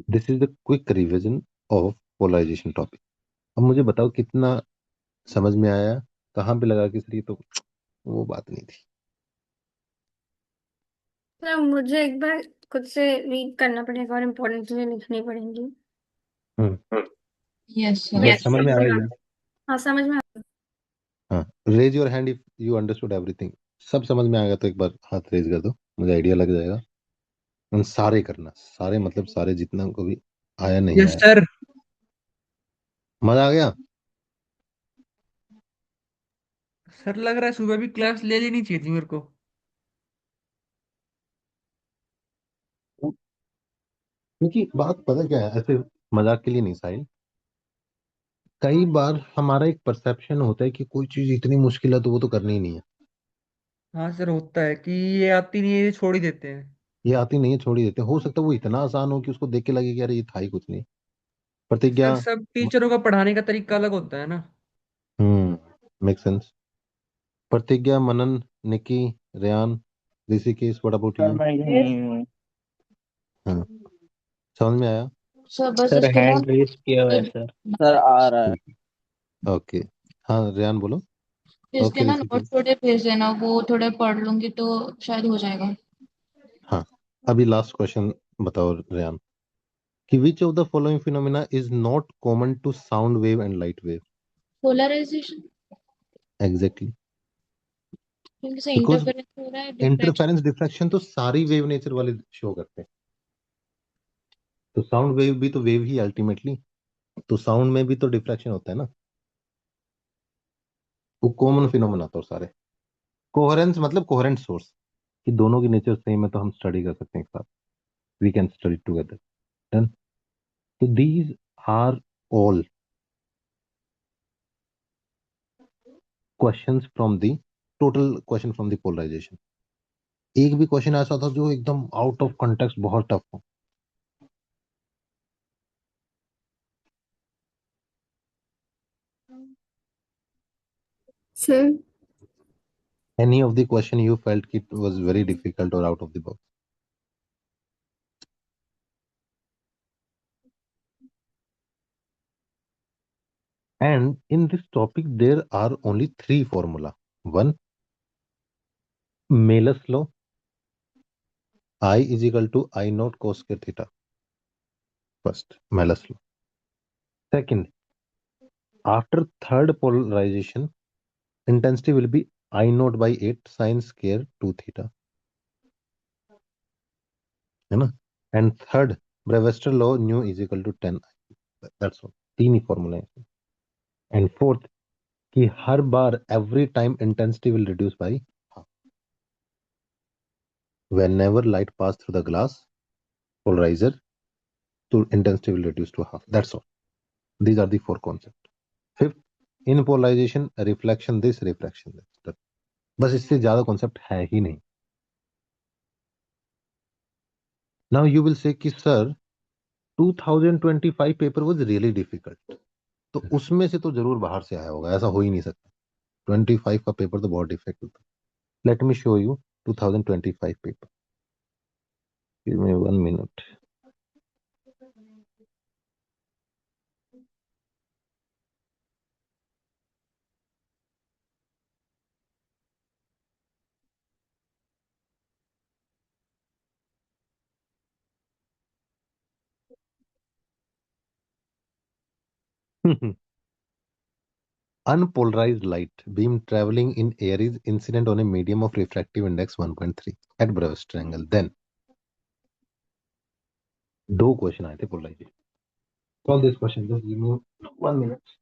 This is the quick revision of polarization topic. अब मुझे बताओ कितना समझ में आया, कहाँ पे लगा किस लिए, तो वो बात नहीं थी। सर मुझे एक बार खुद से रीड करना पड़ेगा और इम्पोर्टेंट चीजें लिखनी पड़ेंगी। हम्म, यस सर। बस समझ में आ गया। हाँ समझ में आ- हाँ, raise your hand if you understood everything. सब समझ में आएगा तो एक बार हाथ रेज कर दो, मुझे आइडिया लग जाएगा। उन सारे करना, सारे मतलब सारे, जितना को भी आया नहीं यस आया। सर। मजा आ गया? सर लग रहा है सुबह भी क्लास ले लेनी चाहिए थी मेरे को। क्योंकि बात पता क्या है, ऐसे मजाक के लिए नहीं साहिल, कई बार हमारा एक परसेप्शन होता है कि कोई चीज इतनी मुश्किल है तो वो तो करनी ही नहीं है। हाँ सर होता है कि ये आती नहीं है ये छोड़ ही देते हैं। ये आती नहीं है छोड़ ही देते हैं। हो सकता है वो इतना आसान हो कि उसको देख के लगे कि अरे ये था ही कुछ नहीं। प्रतिज्ञा। सर सब टीचरों का पढ़ाने का तरीका अलग होता है ना। Make sense. Pratigya, Manan, Niki, Rayan, Rishikesh, what about sir you? मैं यहीं हूँ। हाँ, समझ में आया? सर बस सर इसके ना हैंड रेस किया हुआ है सर। सर आ रहा है। ठीक है, ओके। हाँ रेयान बोलो। इसके ओके ना नोट ऋषिकेश। थोड़े भेज देना, वो थोड़े पढ़ लूंगी तो शायद हो जाएगा। हाँ, अभी लास्ट क्वेश्चन बताओ रेयान, कि which of the following phenomena is not common to sound wave and light wave? Polarization, exactly, क्योंकि से बिकॉज इंटरफेरेंस हो रहा है, डिफ्रैक्शन। इंटरफेरेंस डिफ्रैक्शन तो सारी वेव नेचर वाले शो करते हैं। तो साउंड वेव भी तो वेव ही अल्टीमेटली, तो साउंड में भी तो डिफ्रैक्शन होता है ना। वो कॉमन फिनोमेना तो सारे। कोहेरेंस मतलब कोहेरेंट सोर्स, कि दोनों की नेचर सेम है तो हम स्टडी कर सकते हैं एक साथ, we can study together. Done. तो these are all questions from the total question from the polarization. एक भी क्वेश्चन ऐसा था जो एकदम आउट ऑफ कॉन्टेक्स्ट बहुत टफ हो? Sir Any of the question you felt it was very difficult or out of the box? And in this topic, there are only three formula. One, Malus law, I is equal to I naught cos square theta. First, Malus law. Second, after third polarization, intensity will be I naught by 8 sine square 2 theta. है ना? And third, Brewster law, nu is equal to 10. That's all. तीन ही formula है. And fourth, कि हर बार every time intensity will reduce by half. Whenever light pass through the glass polarizer, to intensity will reduce to half. That's all. These are the four concepts. Fifth, in polarization, reflection this, refraction that. बस इससे ज्यादा कॉन्सेप्ट है ही नहीं। नाउ यू विल से कि sir 2025 paper was really difficult, तो उसमें से तो जरूर बाहर से आया होगा, ऐसा हो ही नहीं सकता। 25 का पेपर तो बहुत डिफिकल्ट था। Late me show you 2025 paper, give me 1 minute. Unpolarized light beam traveling in air is incident on a medium of refractive index 1.3 at brightest angle. Then दो क्वेश्चन आए थे polarisation. Solve this question. Just give me 1 minute.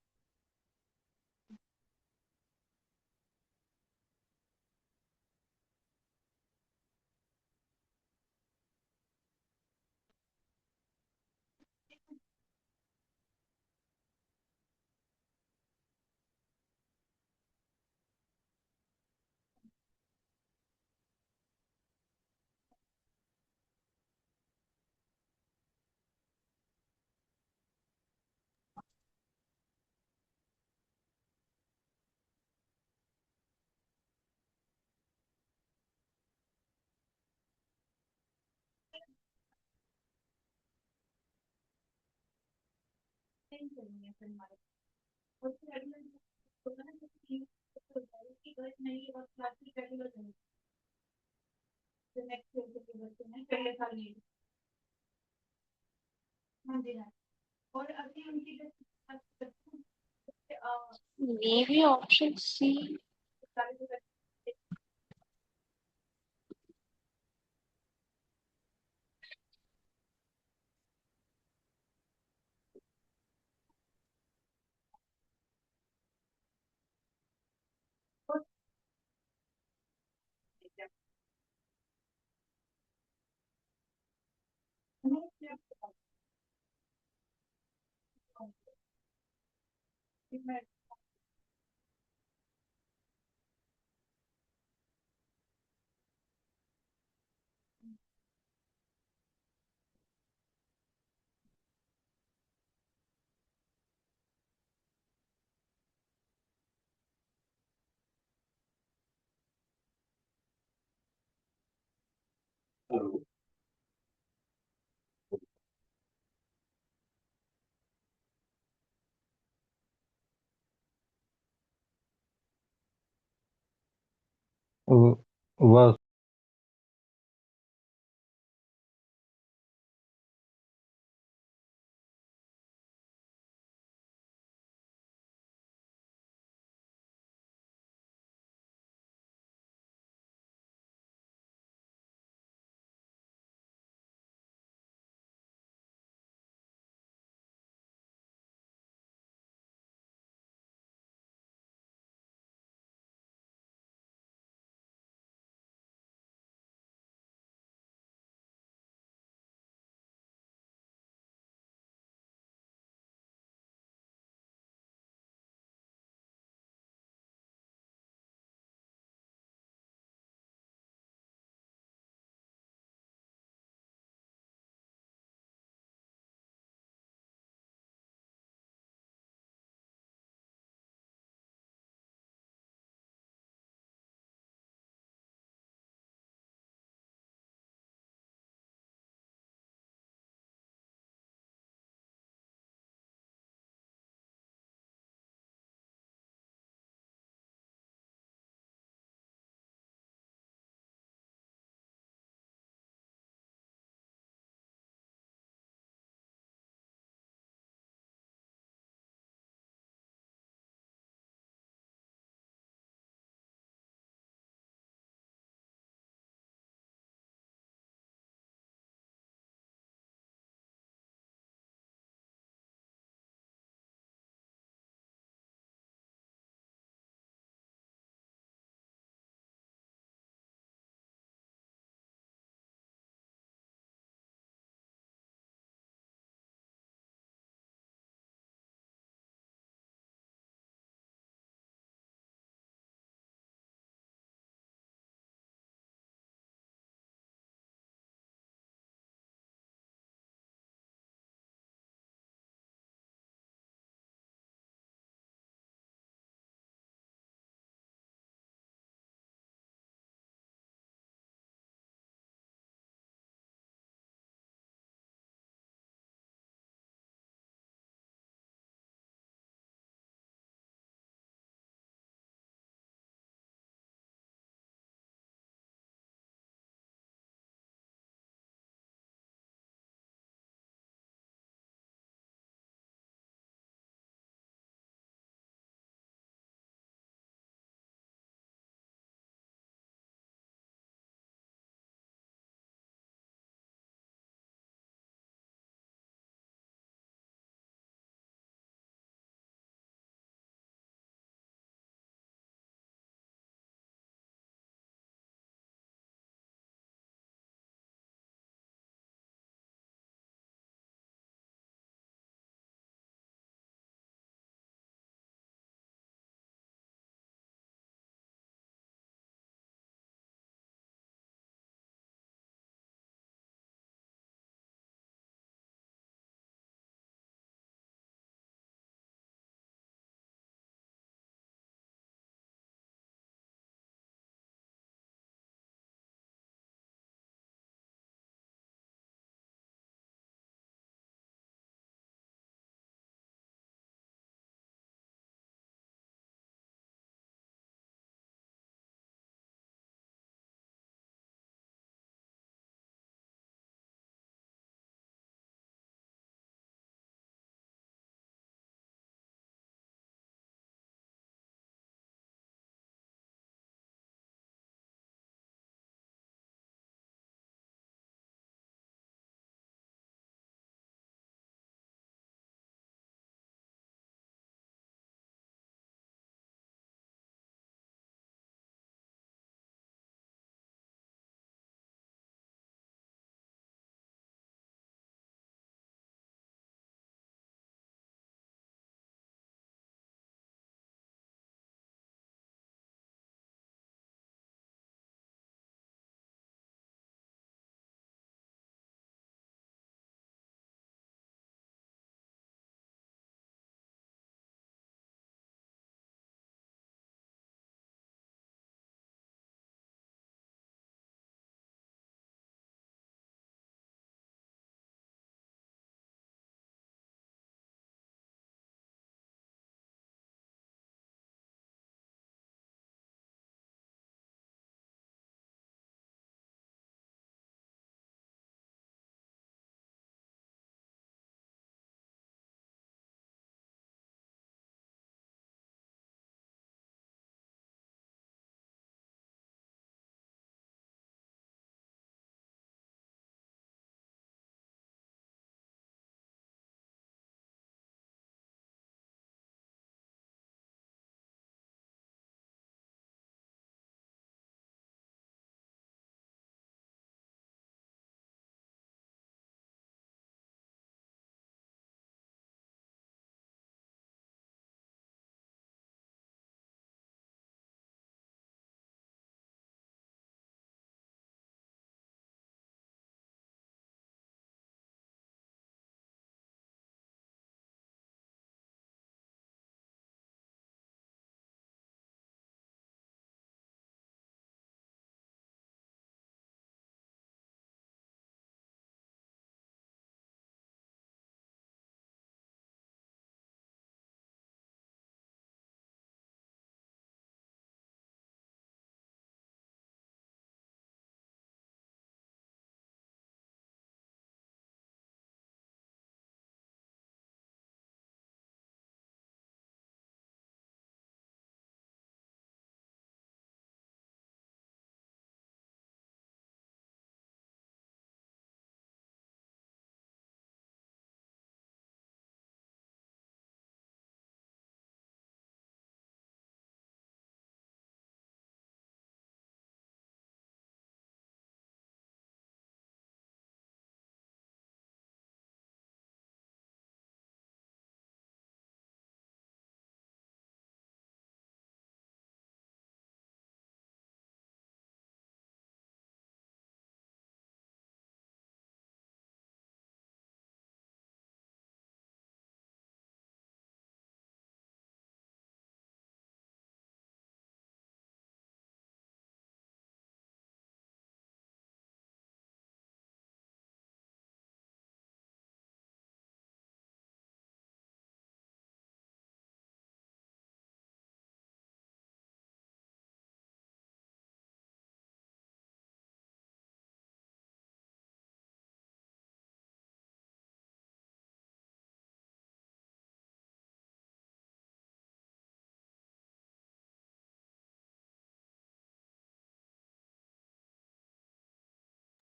Maybe option C. वह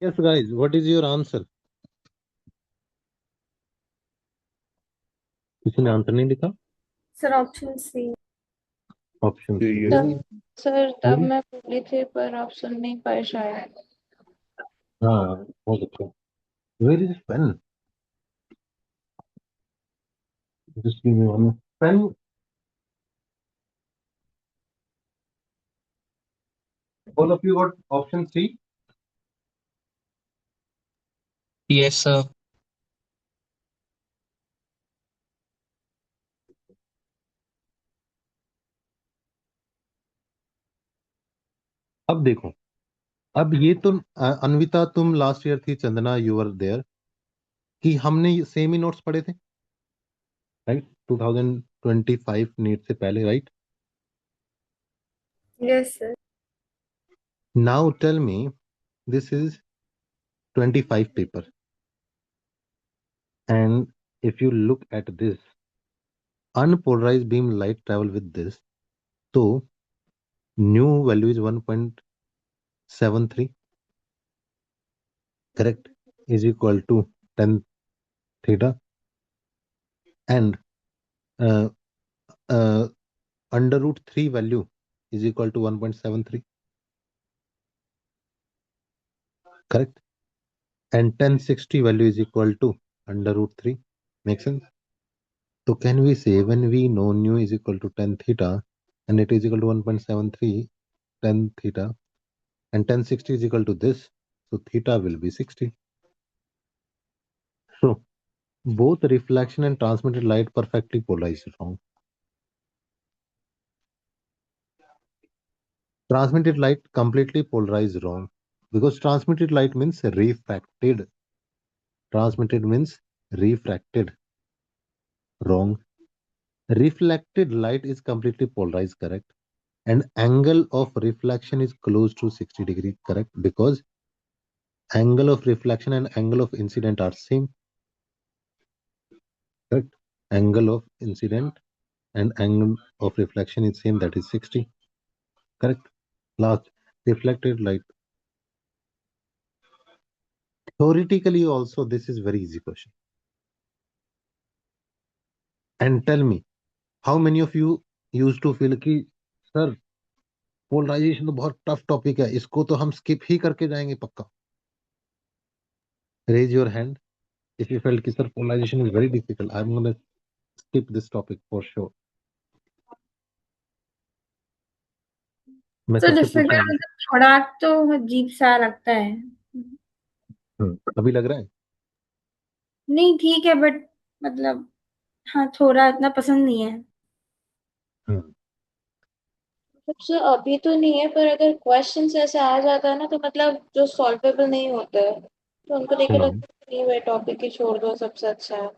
Yes, guys, what is your answer? किसी ने आंसर नहीं लिखा? Sir option C. ऑप्शन जी, सी। yes. सर तब Hmm? मैं बोली थी पर आप सुन नहीं पाए शायद। हाँ, हो सकता है। Where is pen? Just give me one pen. All of you got option C? Yes, sir. अब देखो, अब ये तो अन्विता तुम लास्ट ईयर थी, चंदना यू वर देयर, कि हमने सेम ही नोट्स पढ़े थे, राइट? 2025 नीट से पहले, right? Yes sir. Now tell me, this is 25 paper, and if you look at this unpolarized beam light travel with this, so new value is 1.73, correct, is equal to 10 theta, and uh, uh, under root 3 value is equal to 1.73, correct, and 1060 value is equal to under root 3. Make sense? So can we say when we know nu is equal to 10 theta and it is equal to 1.73, 10 theta, and 1060 is equal to this, so theta will be 60. So both reflection and transmitted light perfectly polarized wrong. Transmitted light completely polarized wrong, because transmitted light means refracted. Transmitted means refracted. Wrong. Reflected light is completely polarized, correct? And angle of reflection is close to 60 degree, correct? Because angle of reflection and angle of incident are same, correct? Angle of incident and angle of reflection is same, that is 60, correct? Last, reflected light. Theoretically also, this is very easy question. And tell me, how many of you used to feel कि सर पोलराइजेशन तो बहुत टफ टॉपिक है, इसको तो हम स्किप ही करके जाएंगे पक्का? Raise your hand if you felt कि sir polarization is very difficult, I'm going to skip this topic for sure. मैं तो सबसे डिफिकल्ट पूछूंगा। मतलब थोड़ा तो अजीब सा लगता है। अभी लग रहा है? नहीं ठीक है बट मतलब हाँ थोड़ा इतना पसंद नहीं है। सबसे अभी तो नहीं है, पर अगर क्वेश्चन ऐसे आ जाता है ना तो मतलब जो सॉल्वेबल नहीं होता है तो उनको देख के लगता है कि नहीं वह टॉपिक ही छोड़ दो, सबसे अच्छा है।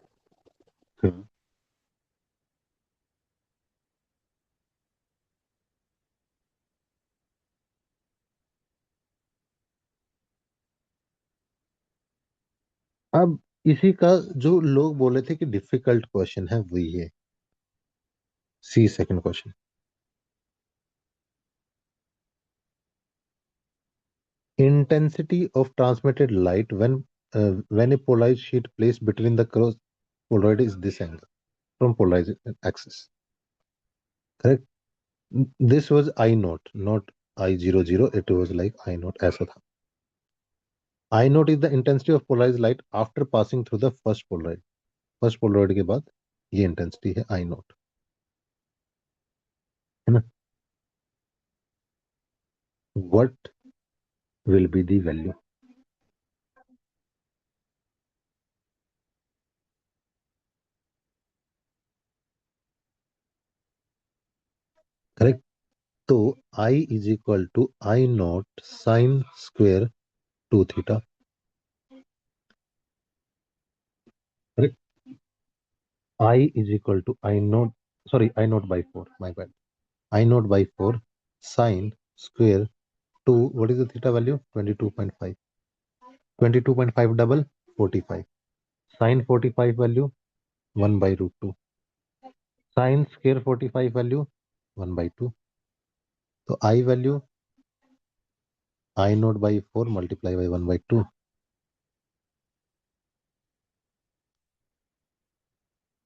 अब इसी का जो लोग बोले थे कि डिफिकल्ट क्वेश्चन है, वही है C, second question. Intensity of transmitted light when a polarized sheet placed between the cross polaroid is this angle from polarized axis, correct? This was I naught, not I00, it was like I naught, ऐसा था। I naught is the intensity of polarized light after passing through the first polaroid. First Polaroid के बाद ये इंटेंसिटी है I naught, है ना? What will be the value? Correct? तो I is equal to I naught sin square 2 theta, correct? I is equal to I naught, sorry, I naught by 4, my bad. I naught by 4 sine square 2, what is the theta value? 22.5. 22.5 double 45. Sine 45 value 1 by root 2. Sine square 45 value 1 by 2. So I value I naught by 4 multiply by 1 by 2,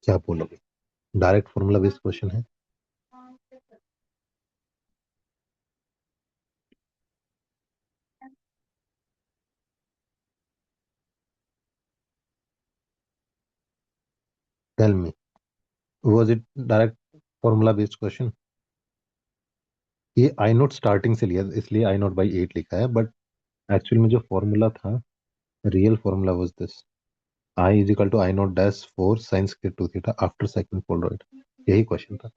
क्या बोलोगे? डायरेक्ट फॉर्मूला बेस्ड क्वेश्चन है। Tell me, was it direct formula based question? ये आई नोट स्टार्टिंग से लिया इसलिए आई नोट बाई 8 लिखा है, बट एक्चुअल में जो फॉर्मूला था, real formula was this: I is equal to I naught dash 4 sine square 2 theta after second polaroid. यही क्वेश्चन था,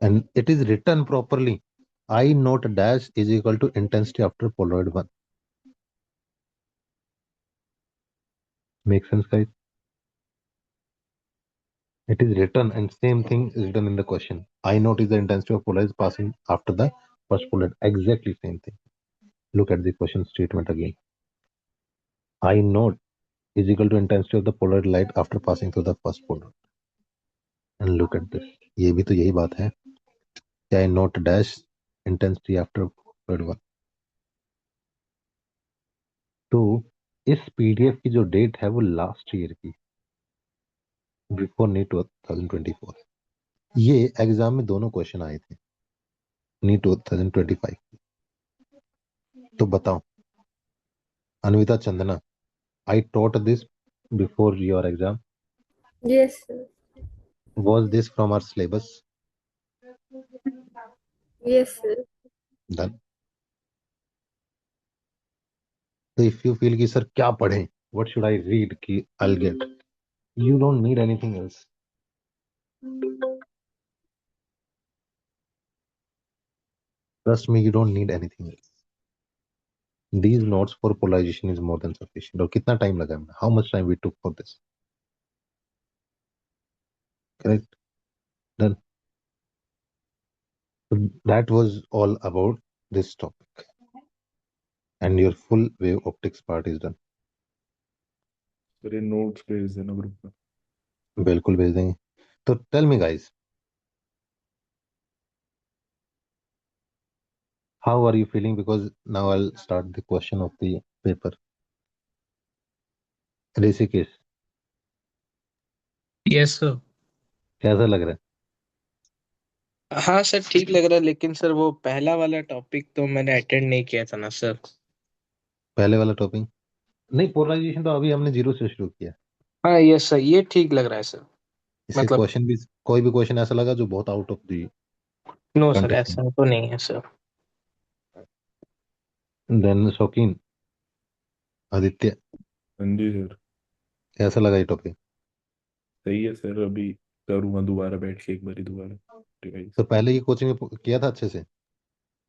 and it is written properly: I naught dash is equal to intensity after polaroid 1। Make sense guys? It is written, and same thing is written in the question. I naught is the intensity of polarized passing after the first polarized. Exactly same thing. Look at the question statement again. I naught is equal to intensity of the polarized light after passing through the first polarized. And look at this. ये भी तो यही बात है कि I naught dash intensity after polarized one. तो इस पीडीएफ की जो डेट है वो लास्ट ईयर की, बिफोर नीट 2024। ये एग्जाम में दोनों क्वेश्चन आए थे नीट 2025। तो बताओ Anvita Chandana, I taught this before your exam. Yes, sir. Was this from our syllabus? Yes, sir. Done. So if you feel कि सर क्या पढ़ें, what should I read कि I'll get? You don't need anything else. Trust me, you don't need anything else. These notes for polarization is more than sufficient. और कितना टाइम लगा हमें? How much time we took for this? Correct? Done. So that was all about this topic. And your full wave optics part is done. Sir ये नोट्स भेज देना ग्रुप में। बिल्कुल भेज देंगे। तो tell me guys, how are you feeling? Because now I'll start the question of the paper. Rishikesh, yes sir. कैसा लग रहा है? हाँ सर ठीक लग रहा है, लेकिन सर वो पहला वाला टॉपिक तो मैंने अटेंड नहीं किया था ना सर। पहले वाला टॉपिक नहीं, पोलराइजेशन तो अभी हमने जीरो से शुरू किया। हाँ यस सर, ये ठीक लग रहा है सर। इससे मतलब क्वेश्चन भी, कोई भी क्वेश्चन ऐसा लगा जो बहुत out of the no sir, context. ऐसा तो नहीं है सर। देन शौकीन, आदित्य, हाँ जी सर। कैसा लगा ये टॉपिक? सही है सर, अभी करूँगा दोबारा बैठ के एक बारी दोबारा रिवाइज। तो पहले की कोचिंग में किया था अच्छे से?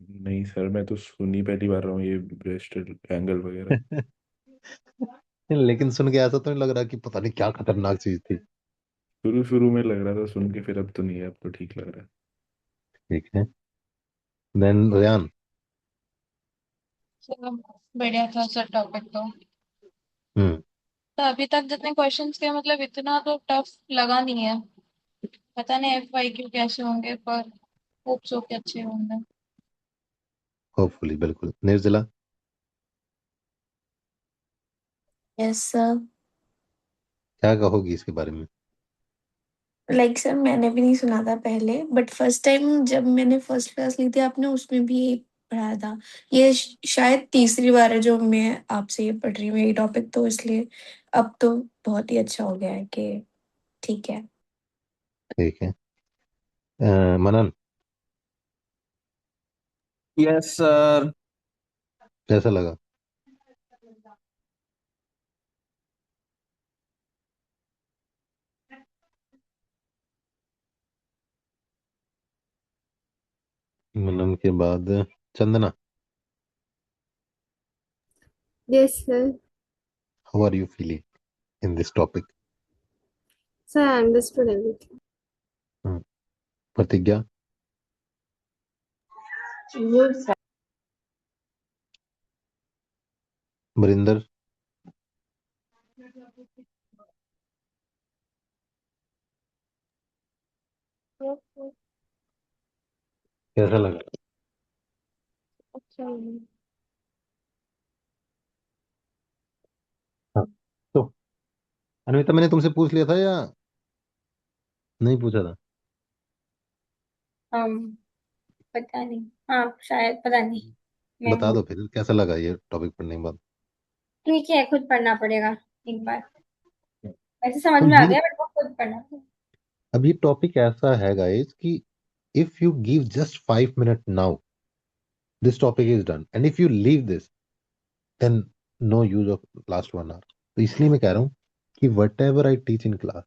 नहीं सर, मैं तो सुन ही पहली बार रहा हूँ ये ब्रेस्ट एंगल वगैरह। लेकिन सुन के ऐसा तो नहीं लग रहा कि पता नहीं क्या खतरनाक चीज थी? शुरू शुरू में लग रहा था सुन के, फिर अब तो नहीं है, अब तो ठीक लग रहा है। ठीक है। देन रेयान। चलो, बढ़िया था सर टॉपिक तो। हम्म। तो अभी तक जितने क्वेश्चंस के मतलब इतना तो टफ लगा नहीं है। पता नहीं FYQ कैसे होंगे, पर होप सो के अच्छे होंगे। होपफुली, बिल्कुल। निर्जला, यस सर। क्या कहोगी इसके बारे में? लाइक सर, मैंने भी नहीं सुना था पहले, बट फर्स्ट टाइम जब मैंने फर्स्ट क्लास ली थी आपने, उसमें भी यही पढ़ाया था। ये शायद तीसरी बार है जो मैं आपसे ये पढ़ रही हूँ ये टॉपिक, तो इसलिए अब तो बहुत ही अच्छा हो गया है कि ठीक है। ठीक है। Manan, yes sir. कैसा लगा? मनन के बाद Chandana, Yes, sir. How are you feeling in this topic? Sir, I understood everything. Pratigya, Good sir. Marinder, कैसा लगा? अच्छा। हाँ। अन्विता, मैंने तुमसे पूछ लिया था या नहीं पूछा था? पता नहीं। हाँ शायद, पता नहीं। मैं बता भूल। दो फिर, कैसा लगा ये टॉपिक पढ़ने के बाद? ठीक है, खुद पढ़ना पड़ेगा एक बार। वैसे समझ तो में आ ये गया, बट वो खुद पढ़ना पड़ेगा। अब ये टॉपिक ऐसा है गाइस कि if you give just 5 minute now, this topic is done, and if you leave this, then no use of last 1 hour. तो इसलिए मैं कह रहा हूँ कि whatever I teach in class,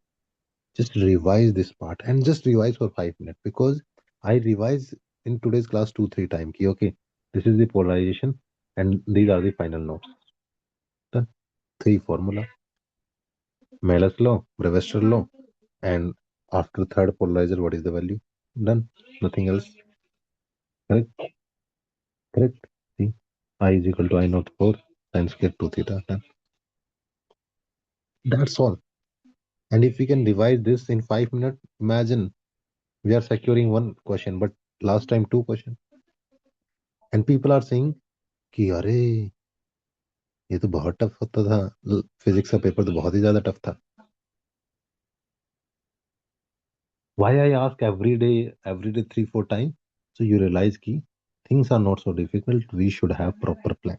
just revise this part and just revise for 5 minutes, because I revise in today's class 2-3 times ki okay, this is the polarization and these are the final notes. Done. Three formula: Malus law, Brewster law, and after third polarizer what is the value? Done. Nothing else. Correct? Correct. See, I is equal to I naught 4 sin square 2 theta. Done. That's all. And if we can revise this in 5 minutes, imagine we are securing one question, but last time two questions. And people are saying कि अरे ये तो बहुत टफ होता था, फिजिक्स का पेपर तो बहुत ही ज्यादा टफ था. Why I ask every day 3-4 times? So you realize कि things are not so difficult. We should have proper plan.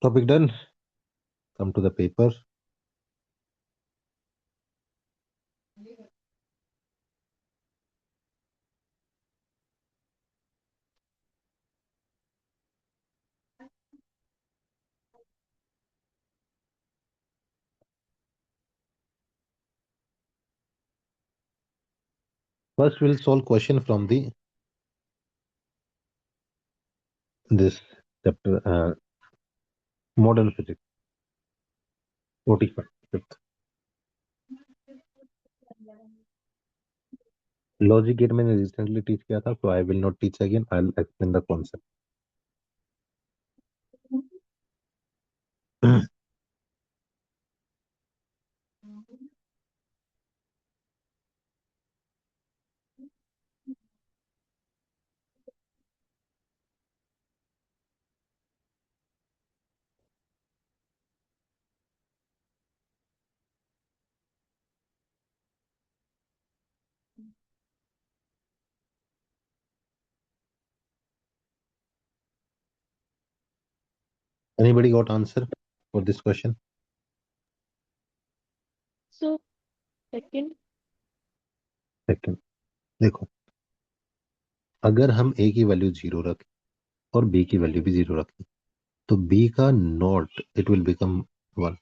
Topic done. Come to the paper. First, we'll solve question from the this chapter, modern physics 45. Logic gate मैंने recently teach किया था, so I will not teach again. I'll explain the concept. Anybody got answer for this question? So second. Second. देखो, अगर हम a की वैल्यू 0 रखें और b की वैल्यू भी 0 रखें, तो b का not it will become 1,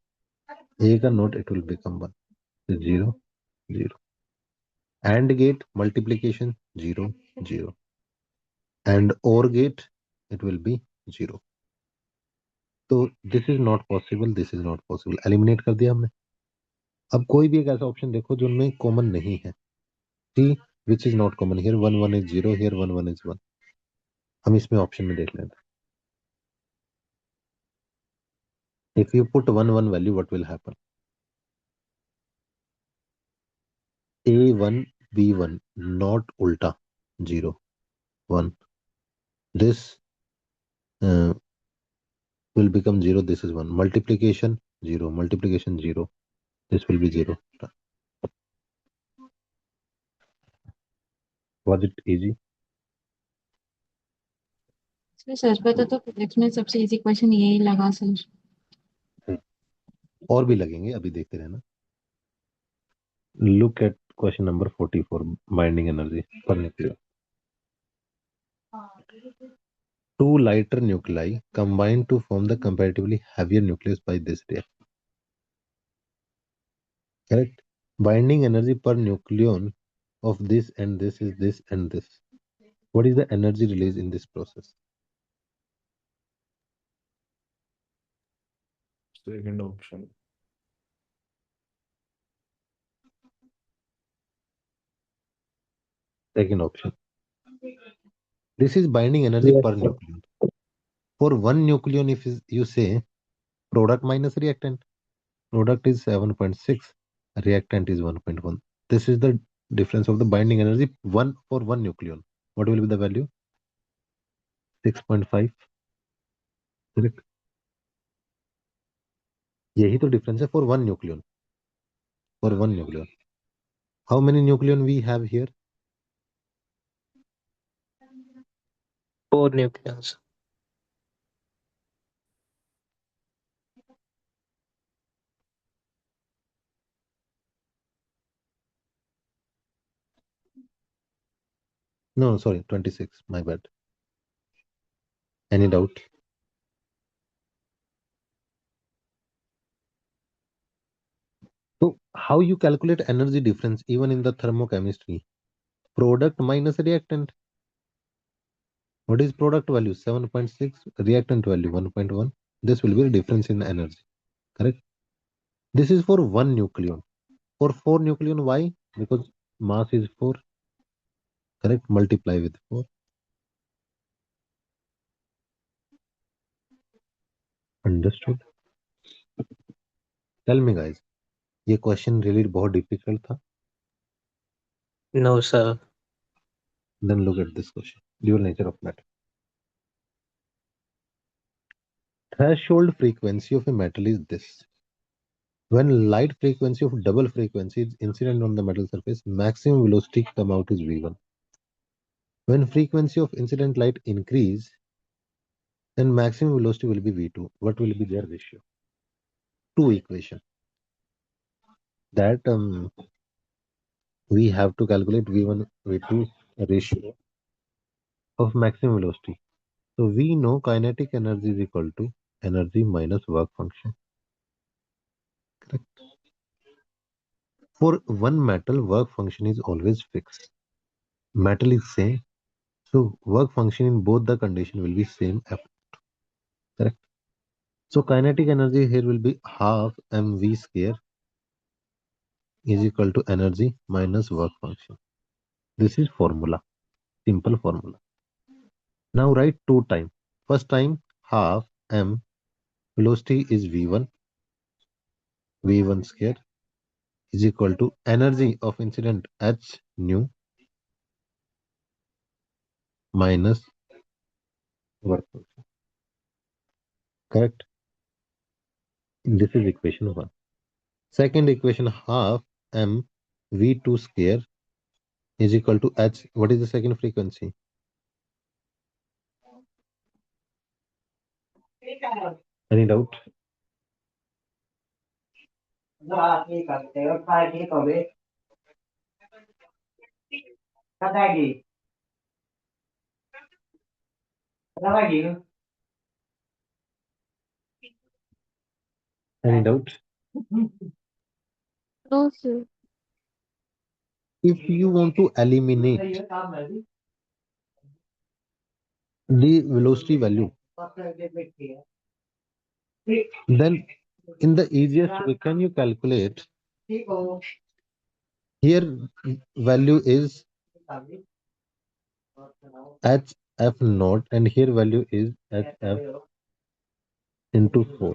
a का not it will become 1. 0 0. AND gate multiplication 0 0, and OR gate it will be 0. तो this is not possible, this is not possible, eliminate कर दिया हमने. अब कोई भी एक ऐसा ऑप्शन देखो जो उनमें कॉमन नहीं है. C which is not common here, 1 1 is 0, here 1 1 is 1. हम इसमें ऑप्शन में देख लेते हैं. If you put 1 1 value what will happen? a1 b1 not उल्टा 0 1. This will become 0, this is 1. Multiplication 0, multiplication 0, this will be 0. Was it easy? Sir पता तो फिजिक्स में सबसे इजी क्वेश्चन यही लगा सर. और भी लगेंगे, अभी देखते रहना. Look at question number 44, binding energy per nucleus. Two lighter nuclei combine to form the comparatively heavier nucleus by this reaction. Correct? Binding energy per nucleon of this and this is this and this. What is the energy released in this process? Second option. Second option. This is binding energy per nucleon. For one nucleon, if you say product minus reactant, product is 7.6, reactant is 1.1. This is the difference of the binding energy one for one nucleon. What will be the value? 6.5. Correct. यही तो डिफरेंस है for one nucleon. For one nucleon, how many nucleon we have here? 4 nucleons. No, sorry, 26. My bad. Any doubt? So how you calculate energy difference even in the thermochemistry? Product minus reactant. What is product value? 7.6. Reactant value 1.1. This will be the difference in energy. Correct? This is for one nucleon. For four nucleon, why? Because mass is 4. Correct? Multiply with 4. Understood? Tell me guys, ये question really बहुत difficult था? No, sir. Then look at this question. Dual nature of matter. Threshold frequency of a metal is this. When light frequency of double frequency is incident on the metal surface, maximum velocity come out is v1. When frequency of incident light increase, then maximum velocity will be v2. What will be their ratio? Two equation that we have to calculate v1 v2 ratio of maximum velocity. So we know kinetic energy is equal to energy minus work function. Correct. For one metal, work function is always fixed. Metal is same, so work function in both the condition will be same F. Correct. So kinetic energy here will be half mv square is equal to energy minus work function. This is formula, simple formula. Now write two time. First time half m, velocity is v1, v1 square is equal to energy of incident h nu minus work function. Correct. This is equation 1. Second equation half m v2 square is equal to h. What is the second frequency? Any doubt? Any doubt? No, sir. If you want to eliminate the velocity value, then in the easiest way, can you calculate here value is hf naught and here value is hf into 4.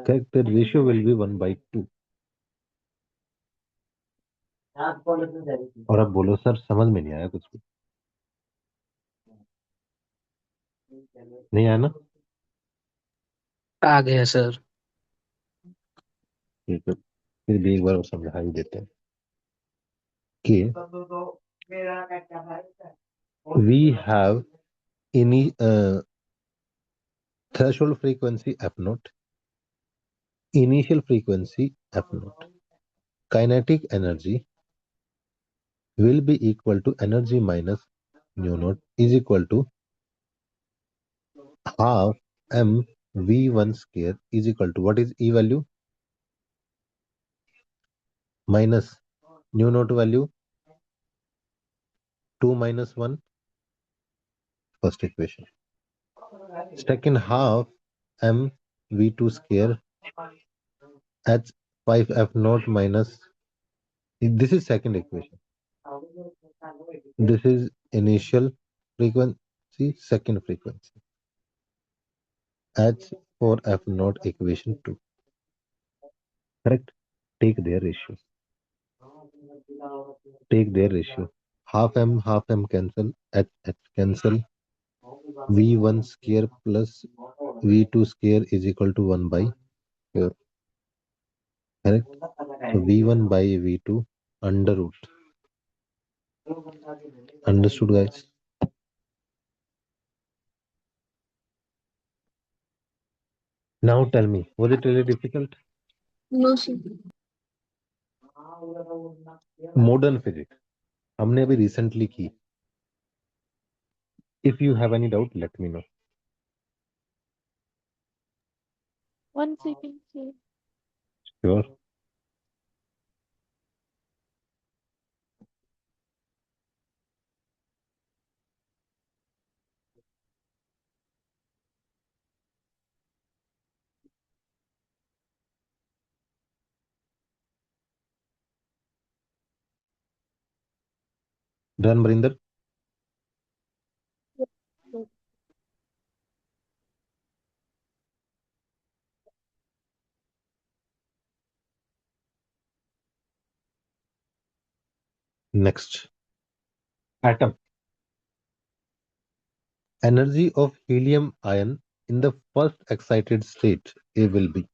Correct. The ratio will be 1/2. और अब बोलो सर समझ में नहीं आया कुछ भी. नहीं आया ना? आ गया सर. ठीक है, फिर भी एक बार और समझा ही देते हैं कि we have any threshold frequency f naught, initial frequency f naught. Kinetic energy will be equal to energy minus mu naught is equal to half m v1 square is equal to what is E value minus mu naught value 2 minus 1, first equation. Second half m v2 square h 5f naught minus, this is second equation. This is initial frequency, second frequency. H for f naught equation 2. Correct? Take their ratio. Take their ratio. Half m cancel, h cancel. V1 square plus V2 square is equal to 1 by square. Correct? So V1 by V2 under root. Understood, guys? Now tell me, was it really difficult? No, sir. Modern physics हमने अभी recently की. If you have any doubt, let me know. 1 second, sir. Sure. Done, Brinder? Next. Atom. Energy of helium ion in the first excited state A will be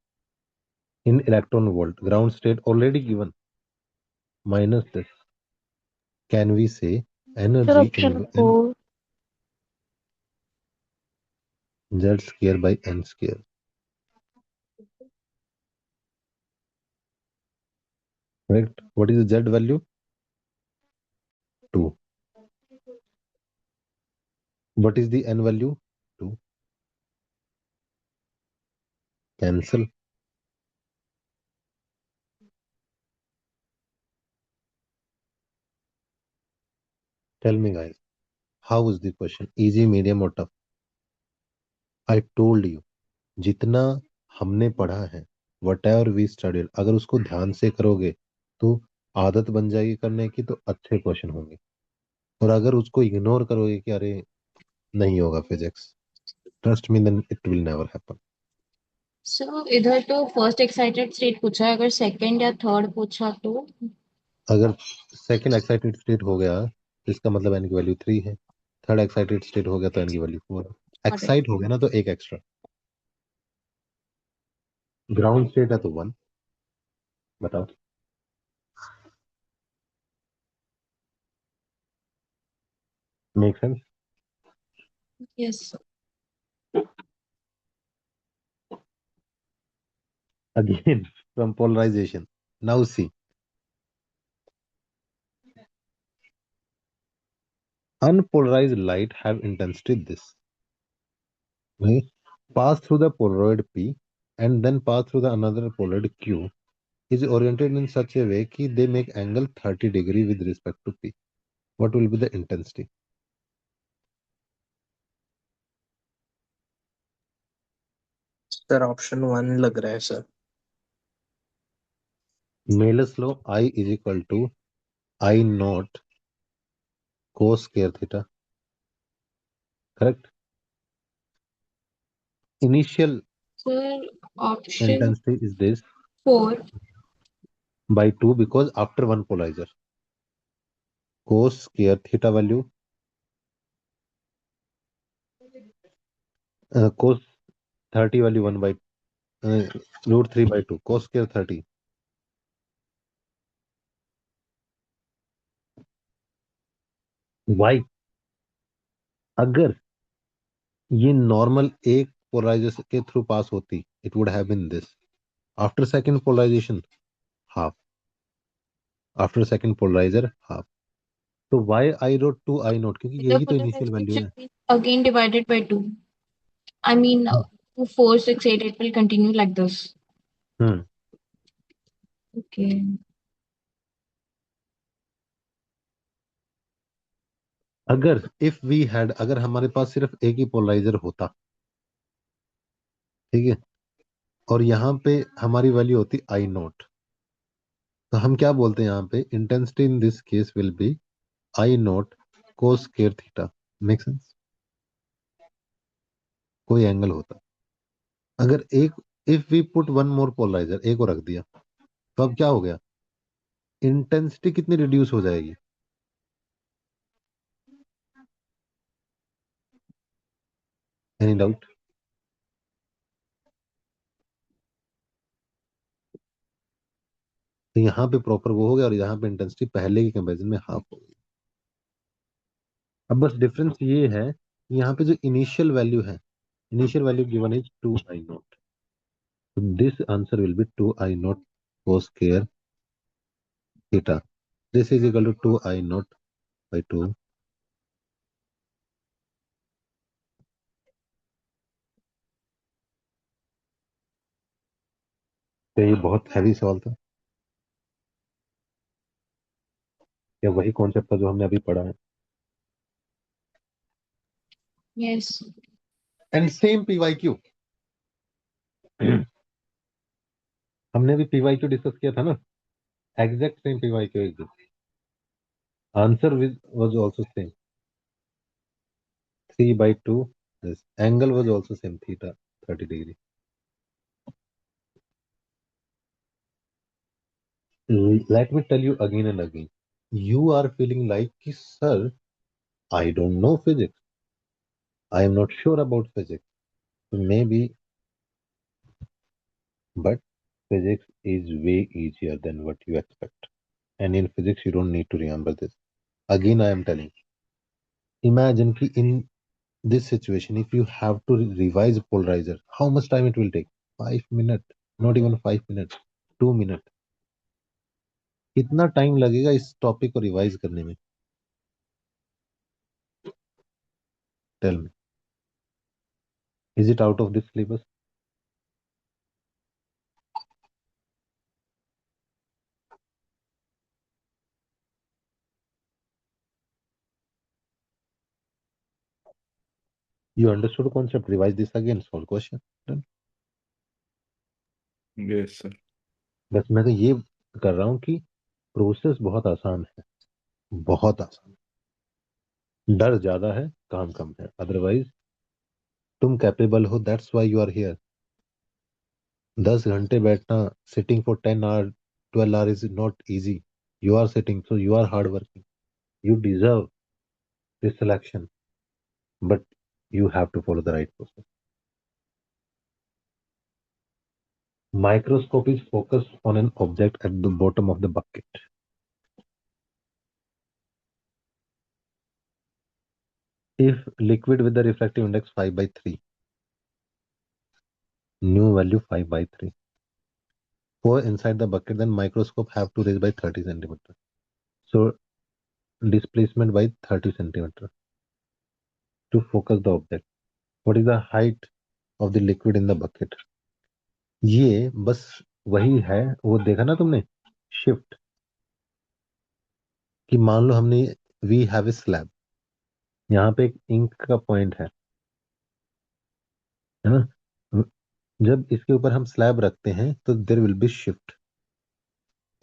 in electron volt. Ground state already given. Minus this. Can we say Sir, energy option in 4. Z square by N square? Correct. What is the Z value? 2. What is the N value? 2. Cancel. Tell me, guys, how is the question? Easy, medium or tough? I told you, जितना हमने पढ़ा है, whatever we studied, अगर उसको ध्यान से करोगे तो आदत बन जाएगी करने की, तो अच्छे क्वेश्चन होंगे. और अगर उसको इग्नोर करोगे कि अरे नहीं होगा physics, trust me, then it will never happen. Sir इधर तो फर्स्ट एक्साइटेड स्टेट पूछा है, अगर सेकंड या थर्ड पूछा तो अगर सेकंड एक्साइटेड स्टेट हो गया तो इसका मतलब एन की वैल्यू 3 है. थर्ड एक्साइटेड स्टेट हो गया तो एन की वैल्यू 4 है. एक्साइट हो गया ना तो एक एक्स्ट्रा. ग्राउंड स्टेट है तो 1. बताओ. Make sense? Yes. Again, from polarization. Now see, unpolarized light have intensity this. Okay? Pass through the polaroid P and then pass through the another polaroid Q is oriented in such a way that they make angle 30 degree with respect to P. What will be the intensity? Sir option 1 लग रहा है sir. Malus law I is equal to I naught cos square theta. Correct? Initial sir option intensity is this 4. by 2 because after one polarizer. Cos square theta value cos 30 value 1 by root 3 by 2 cos square 30. Why? अगर ये नॉर्मल एक पोलराइजेशन के थ्रू पास होती, it would have been this. After second polarization half. After second polarizer half. तो why I wrote 2 I note, क्योंकि The यही तो इनिशियल polarization वैल्यू should है. be again divided by 2. I mean, 2, 4, 6, 8, it will continue like this. Hmm. Okay. अगर इफ वी हैड, अगर हमारे पास सिर्फ एक ही पोलराइजर होता, ठीक है, और यहाँ पे हमारी वैल्यू होती आई नोट, तो हम क्या बोलते हैं यहाँ पे, intensity in this case will be I naught cos square theta. Make sense? कोई एंगल होता, अगर एक, if we put one more polarizer, एक और रख दिया, तो अब क्या हो गया, इंटेंसिटी कितनी रिड्यूस हो जाएगी. Any doubt? तो यहाँ पे प्रॉपर वो हो गया और यहाँ पे इंटेंसिटी पहले की कंपेरिजन में हाफ हो गई। अब बस डिफरेंस ये है कि यहाँ पे जो इनिशियल वैल्यू है, initial value given is 2I0, so this answer will be 2I0 cos square theta. This is equal to 2I0 by 2. तो ये बहुत हैवी सवाल था, या वही कॉन्सेप्ट था जो हमने अभी पढ़ा है? यस एंड सेम PYQ, हमने भी PYQ डिस्कस किया था ना, exact same PYQ exact, answer was also same, 3/2. This angle was also same, theta 30 degree. Let me tell you again and again, you are feeling like कि sir I don't know physics, I am not sure about physics, so maybe, but physics is way easier than what you expect, and in physics you don't need to remember this. Again I am telling, imagine कि in this situation if you have to revise polarizer, how much time it will take? 5 minutes, not even 5 minutes, 2 minutes. कितना टाइम लगेगा इस टॉपिक को रिवाइज करने में? Tell me, is it out of this syllabus? You understood concept, revise this again, solve question. Done. Yes sir. बस मैं तो ये कर रहा हूँ कि प्रोसेस बहुत आसान है, बहुत आसान, डर ज्यादा है, काम कम है, अदरवाइज तुम कैपेबल हो, that's why you are here. 10 घंटे बैठना, sitting for 10 hour 12 hour is not easy, you are sitting, so you are hard working, you deserve this selection, but you have to follow the right process. Microscope is focused on an object at the bottom of the bucket. If liquid with the refractive index 5/3, new value 5/3, pour inside the bucket, then microscope have to raise by 30 centimeter. So displacement by 30 centimeter to focus the object. What is the height of the liquid in the bucket? ये बस वही है, वो देखा ना तुमने शिफ्ट, कि मान लो हमने वी हैव ए स्लैब, यहाँ पे एक इंक का पॉइंट है ना, जब इसके ऊपर हम स्लैब रखते हैं तो there will be shift,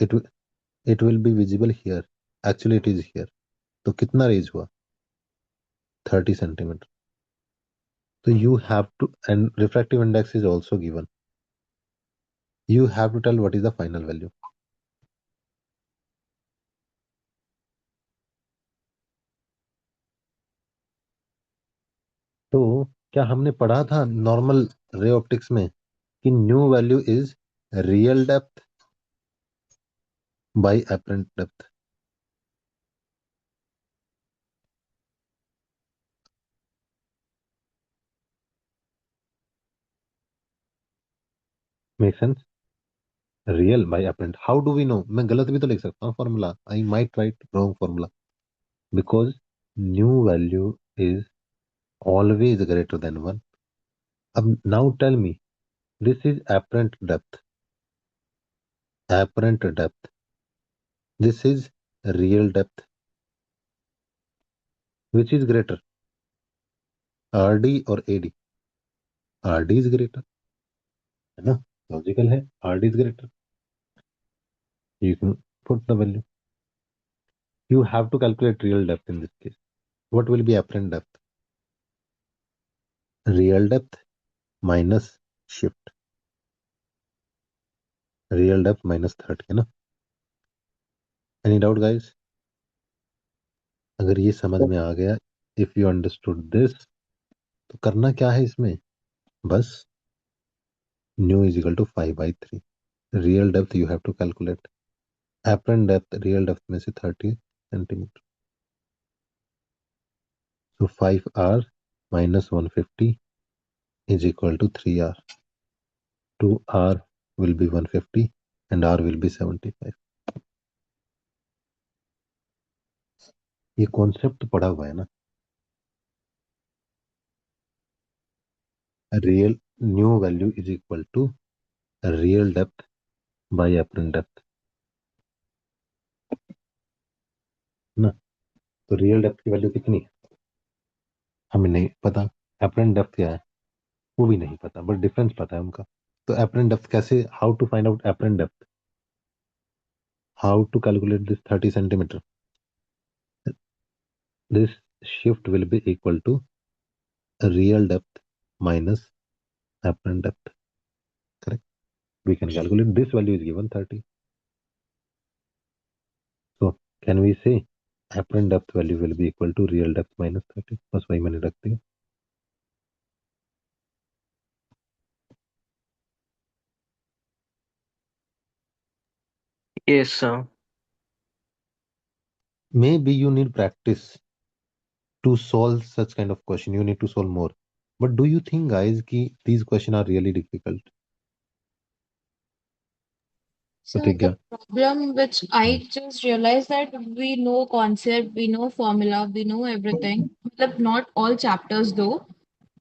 it it will be visible here, actually it is here. तो कितना रेज हुआ? 30 सेंटीमीटर। तो you have to, and refractive index is also given, you have to tell what is the final value. तो क्या हमने पढ़ा था नॉर्मल रे ऑप्टिक्स में कि mu value is real depth by apparent depth? Make sense? Real by apparent, how do we know? मैं गलत भी तो लिख सकता हूँ formula, I might write wrong formula, because new value is always greater than 1. अब now tell me, this is apparent depth, apparent depth, this is real depth, which is greater, RD or AD? RD is greater, है ना, लॉजिकल है, RD is greater, you can put the value. You have to calculate real depth in this case. What will be apparent depth? Real depth minus shift, real depth minus 30, है ना? Any doubt guys? अगर ये समझ में आ गया, इफ यू अंडरस्टूड दिस, तो करना क्या है इसमें? बस mu is equal to 5/3, real depth you have to calculate, apparent depth real depth में से 30 centimetre, so 5r minus 150 is equal to 3r. 2r will be 150 and r will be 75. ये कॉन्सेप्ट पढ़ा हुआ है ना, real mu value is equal to real depth by apparent depth ना। तो रियल डेप्थ की वैल्यू कितनी है हमें नहीं पता, एपरेंट डेप्थ क्या है वो भी नहीं पता, बट डिफरेंस पता है उनका। तो एपरेंट डेप्थ कैसे, how to find out apparent depth, how to calculate this 30 centimetre, this shift will be equal to real depth minus apparent depth, correct? We can calculate this value is given 30. So can we say apparent depth value will be equal to real depth minus 30? बस वही मैंने रख दिया। Yes, sir. Maybe you need practice to solve such kind of question, you need to solve more, but do you think guys कि these questions are really difficult? So प्रतिज्ञा, the problem which I just realized that we know concept, we know formula, we know everything. मतलब not all chapters though,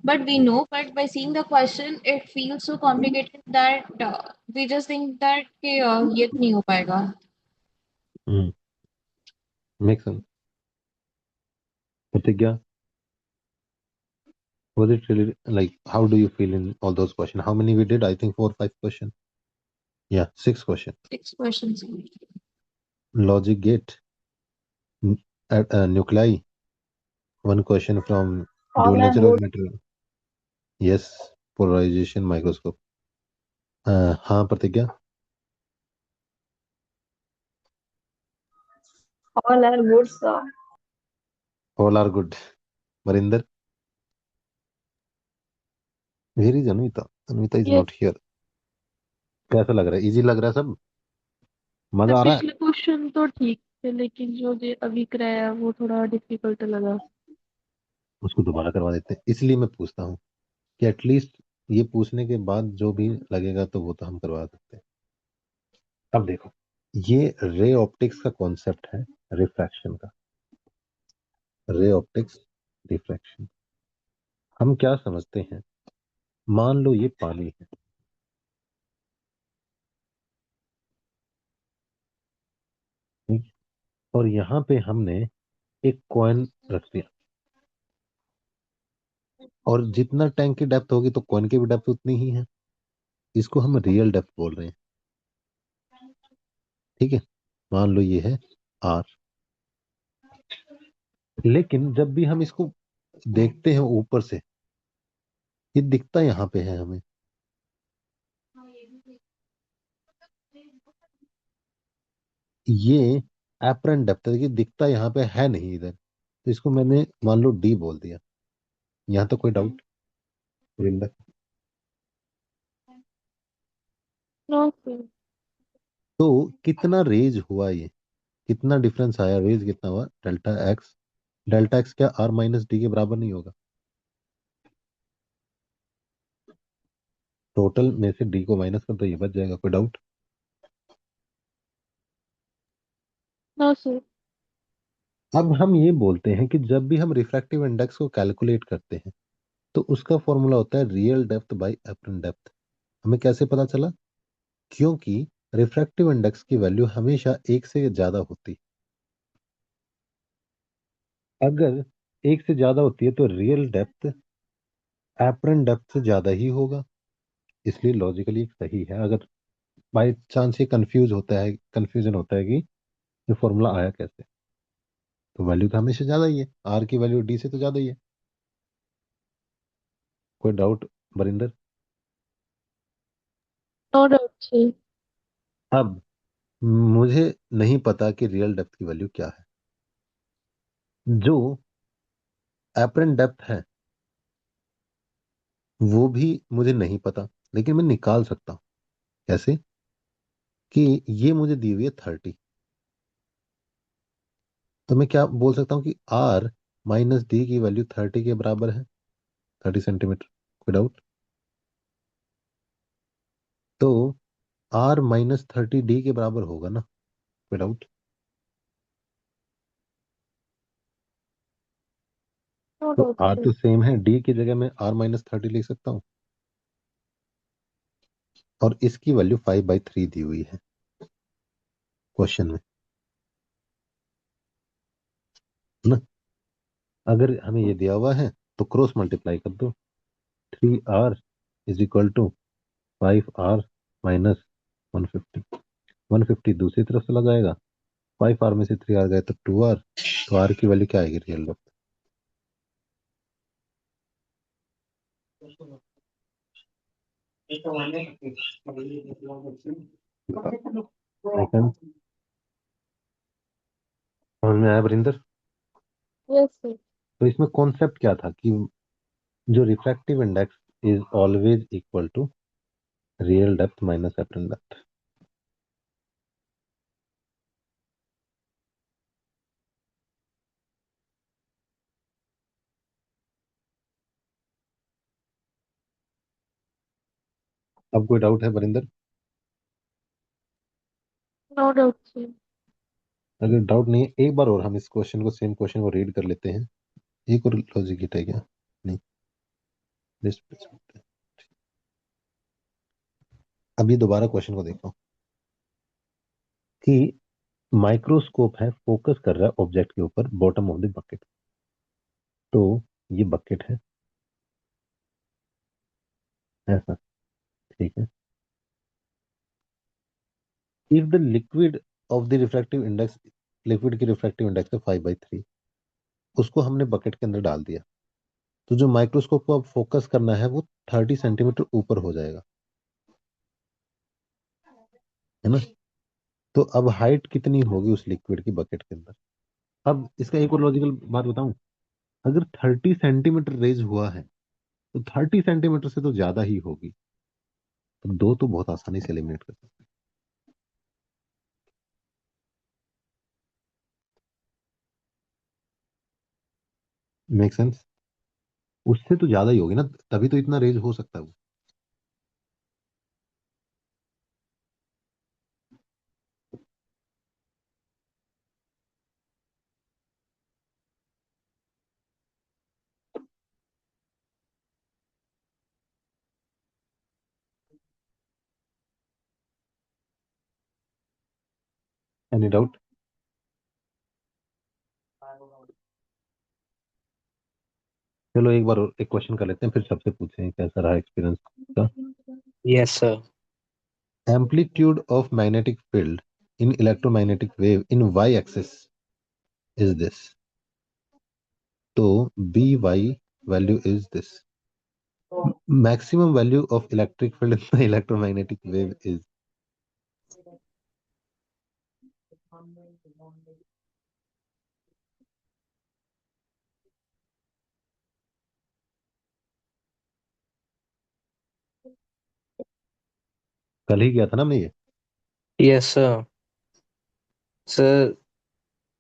but we know. But by seeing the question, it feels so complicated that we just think that कि ये तो नहीं हो पाएगा. makes sense. प्रतिज्ञा, was it really like, how do you feel in all those questions? How many we did? I think 4 or 5 questions. Yeah, 6 questions. 6 questions. Logic gate, nuclei, one question from dual nature of matter. Yes, polarization microscope. हाँ प्रतिज्ञा, All are good, sir. all are good. Marinder, where is Anvita? Anvita is Yes. not here. कैसा लग रहा है, इजी लग रहा है सब, मजा आ रहा है? पिछले क्वेश्चन तो ठीक थे लेकिन जो ये अभी कराया वो थोड़ा डिफिकल्ट लगा। उसको दोबारा करवा देते हैं, इसलिए मैं पूछता हूँ कि एटलीस्ट ये पूछने के बाद जो भी लगेगा तो वो तो हम करवा सकते हैं। अब देखो, ये रे ऑप्टिक्स का कॉन्सेप्ट है, रिफ्रैक्शन का, रे ऑप्टिक्स रिफ्रैक्शन। हम क्या समझते हैं, मान लो ये पानी है, ठीक? और यहाँ पे हमने एक कॉइन रख दिया, और जितना टैंक की डेप्थ होगी तो कॉइन की भी डेप्थ उतनी ही है, इसको हम रियल डेप्थ बोल रहे हैं, ठीक है? मान लो ये है आर, लेकिन जब भी हम इसको देखते हैं ऊपर से, ये दिखता यहाँ पे है हमें, ये एपरेंट डेप्थ है, ये दिखता यहाँ पे है नहीं इधर, तो इसको मैंने मान लो डी बोल दिया। यहाँ तो कोई डाउट वृंदा? No sir. तो कितना रेज हुआ, ये कितना डिफरेंस आया, रेज कितना हुआ, डेल्टा एक्स। डेल्टा एक्स क्या आर माइनस डी के बराबर नहीं होगा? टोटल में से डी को माइनस कर तो ये बच जाएगा, कोई डाउट? No sir. अब हम ये बोलते हैं कि जब भी हम रिफ्रैक्टिव इंडेक्स को कैलकुलेट करते हैं तो उसका फॉर्मूला होता है real depth by apparent depth. हमें कैसे पता चला? क्योंकि रिफ्रैक्टिव इंडेक्स की वैल्यू हमेशा 1 से ज्यादा होती, अगर 1 से ज्यादा होती है तो रियल डेप्थ एपरेंट डेप्थ से ज्यादा ही होगा, इसलिए लॉजिकली सही है। अगर बाय चांस ये कंफ्यूजन होता है कि ये फॉर्मूला आया कैसे, तो वैल्यू तो हमेशा ज्यादा ही है, आर की वैल्यू डी से तो ज्यादा ही है। कोई doubt Barinder? No doubt sir. अब मुझे नहीं पता कि रियल डेप्थ की वैल्यू क्या है, जो एपरेंट डेप्थ है वो भी मुझे नहीं पता, लेकिन मैं निकाल सकता हूँ। कैसे? कि ये मुझे दी हुई है 30, तो मैं क्या बोल सकता हूँ कि R माइनस डी की वैल्यू 30 के बराबर है, 30 सेंटीमीटर, कोई डाउट? तो R माइनस 30 डी के बराबर होगा ना, कोई डाउट? नो तो डाउट R सर। तो सेम है, D की जगह मैं R माइनस 30 लिख सकता हूँ, और इसकी वैल्यू 5/3 दी हुई है क्वेश्चन में, है ना? अगर हमें ये दिया हुआ है तो क्रॉस मल्टीप्लाई कर दो, 3R is equal to 5R minus 150, 150 दूसरी तरफ से लगाएगा, 5R में से 3R गए तो 2R, तो R की वैल्यू क्या आएगी रियल वक्त? सेकंड, समझ में आया वरिंदर? Yes sir. तो इसमें कॉन्सेप्ट क्या था कि जो refractive index is always equal to real depth minus apparent depth. अब कोई डाउट है वरिंदर? No doubt sir. अगर डाउट नहीं है, एक बार और हम इस क्वेश्चन को, सेम क्वेश्चन को रीड कर लेते हैं। एक और लॉजिक हिट है क्या? नहीं, this- अब ये दोबारा क्वेश्चन को देखो कि माइक्रोस्कोप है, फोकस कर रहा है ऑब्जेक्ट के ऊपर, बॉटम ऑफ द बकेट। तो ये बकेट है ऐसा, ठीक है। If the liquid of the refractive index, liquid की रिफ्रैक्टिव इंडेक्स है 5/3, उसको हमने बकेट के अंदर डाल दिया, तो जो माइक्रोस्कोप को अब फोकस करना है वो 30 सेंटीमीटर ऊपर हो जाएगा, है ना? तो अब हाइट कितनी होगी उस लिक्विड की बकेट के अंदर? अब इसका एक और लॉजिकल बात बताऊं, अगर 30 सेंटीमीटर रेज हुआ है तो 30 सेंटीमीटर से तो ज्यादा ही होगी, तो दो तो बहुत आसानी से एलिमिनेट कर सकते हैं। Make sense? उससे तो ज्यादा ही होगी ना, तभी तो इतना रेज हो सकता है वो। Any doubt? चलो एक बार और एक क्वेश्चन कर लेते हैं, फिर सबसे पूछें कैसा रहा एक्सपीरियंस का। Yes sir. Amplitude of magnetic field in electromagnetic wave in Y axis is this. तो B Y value is this, maximum value of electric field in the electromagnetic wave is, कल ही किया था ना हमने ये। Yes sir. सर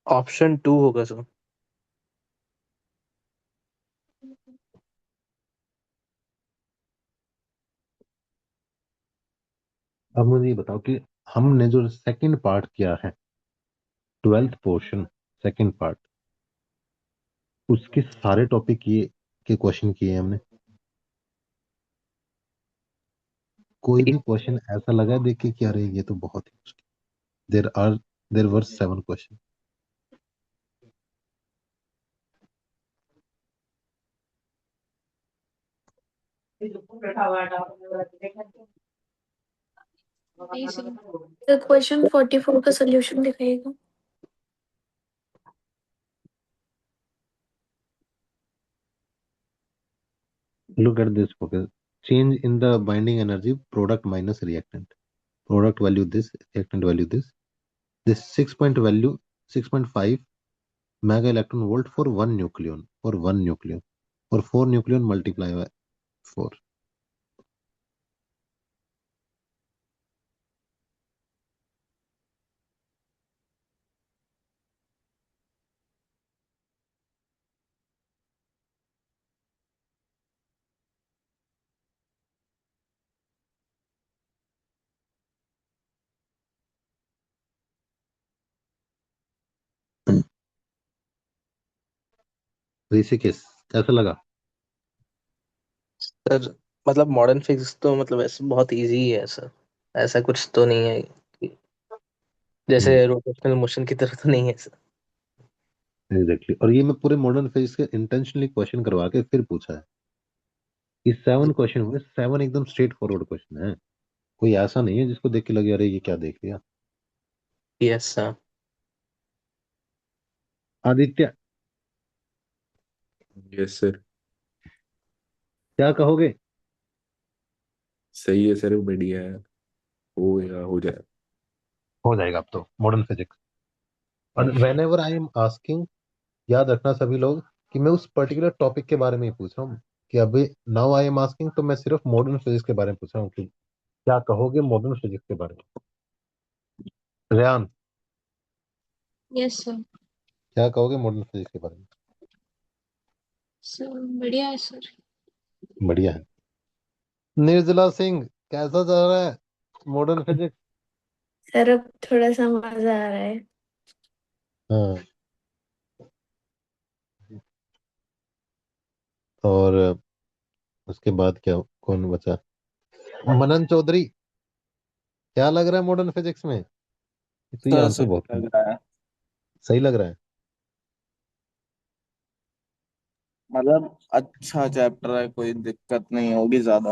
ऑप्शन 2 होगा सर। अब मुझे ये बताओ कि हमने जो सेकंड पार्ट किया है, 12th पोर्शन, सेकंड पार्ट, उसके सारे टॉपिक ये के क्वेश्चन किए हैं हमने। कोई भी क्वेश्चन ऐसा लगा देख के कि अरे ये तो बहुत ही मुश्किल, देर वर 7 क्वेश्चन। तो क्वेश्चन 44 का solution दिखाइएगा। Look at this focus. Change in the binding energy, product minus reactant. Product value this, reactant value this. This 6.5 mega electron volt for one nucleon, for four nucleon multiply by 4. Rishikesh कैसा लगा? सर मतलब मॉडर्न फिजिक्स तो मतलब ऐसे बहुत इजी ही है सर, ऐसा कुछ तो नहीं है कि जैसे हम्म, रोटेशनल मोशन की तरह तो नहीं है सर। एग्जैक्टली। और ये मैं पूरे मॉडर्न फिजिक्स के इंटेंशनली क्वेश्चन करवा के फिर पूछा है। ये 7 क्वेश्चन हुए, 7 एकदम स्ट्रेट फॉरवर्ड क्वेश्चन है। कोई ऐसा नहीं है जिसको देख के लगे अरे ये क्या देख लिया। Yes sir. Aditya, yes sir. क्या कहोगे? सही है सर, बढ़िया है। हो या हो जाए। हो जाएगा अब तो मॉडर्न फिजिक्स। और when ever I am asking, याद रखना सभी लोग कि मैं उस पर्टिकुलर टॉपिक के बारे में ही पूछ रहा हूँ। कि अभी नाउ आई एम आस्किंग तो मैं सिर्फ मॉडर्न फिजिक्स के बारे में पूछ रहा हूँ कि क्या कहोगे मॉडर्न फिजिक्स के बारे में। Rayan, yes sir. क्या कहोगे मॉडर्न फिजिक्स के बारे में? सर बढ़िया है सर। बढ़िया है। निर्जला सिंह, कैसा चल रहा है मॉडर्न फिजिक्स? सर अब थोड़ा सा मजा आ रहा है। हाँ। और उसके बाद क्या, कौन बचा? मनन चौधरी, क्या लग रहा है मॉडर्न फिजिक्स में? तो ये सर आंसर सही बहुत लग रहा है। सही लग रहा है। मतलब अच्छा चैप्टर है, कोई दिक्कत नहीं होगी ज्यादा।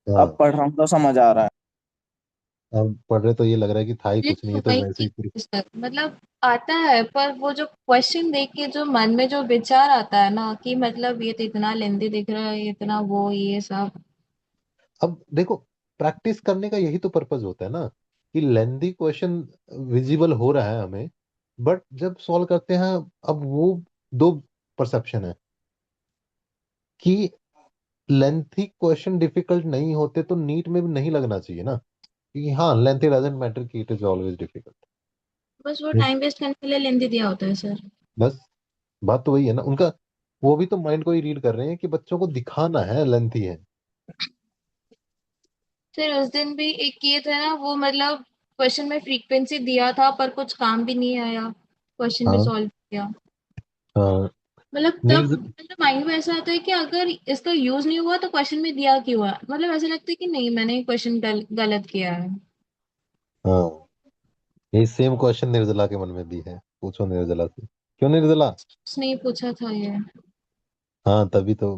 अब हाँ, पढ़ रहा हूँ तो समझ आ रहा है। अब पढ़ रहे तो ये लग रहा है कि था ही कुछ नहीं, मुझे ये तो वही वैसे ही पूरी। सर, मतलब आता है पर वो जो क्वेश्चन देख के जो मन में जो विचार आता है ना कि मतलब ये तो इतना लेंदी दिख रहा है, इतना वो ये सब। अब देखो, प्रैक्टिस करने का यही तो पर्पज होता है ना, कि लेंदी क्वेश्चन विजिबल हो रहा है हमें, बट जब सॉल्व करते हैं, अब वो दो परसेप्शन है कि लेंथी क्वेश्चन डिफिकल्ट नहीं होते तो नीट में भी नहीं लगना चाहिए ना, क्योंकि हाँ लेंथी डजंट मैटर कि इट इज ऑलवेज डिफिकल्ट। बस वो टाइम वेस्ट करने के लिए लेंदी दिया होता है सर। बस बात तो वही है ना उनका। वो भी तो माइंड को ही रीड कर रहे हैं कि बच्चों को दिखाना है लेंथी है। फिर उस दिन भी एक ये था ना, वो मतलब क्वेश्चन में फ्रीक्वेंसी दिया था पर कुछ काम भी नहीं आया, क्वेश्चन भी हाँ। सॉल्व किया। हाँ। मतलब तब निर्ज मतलब माइंड में ऐसा आता है कि अगर इसका यूज नहीं हुआ तो क्वेश्चन में दिया क्यों है, मतलब ऐसा लगता है कि नहीं मैंने क्वेश्चन गलत किया है। हाँ, ये सेम क्वेश्चन निर्जला के मन में भी है, पूछो निर्जला से। क्यों निर्जला? उसने ही पूछा था ये। हाँ तभी तो।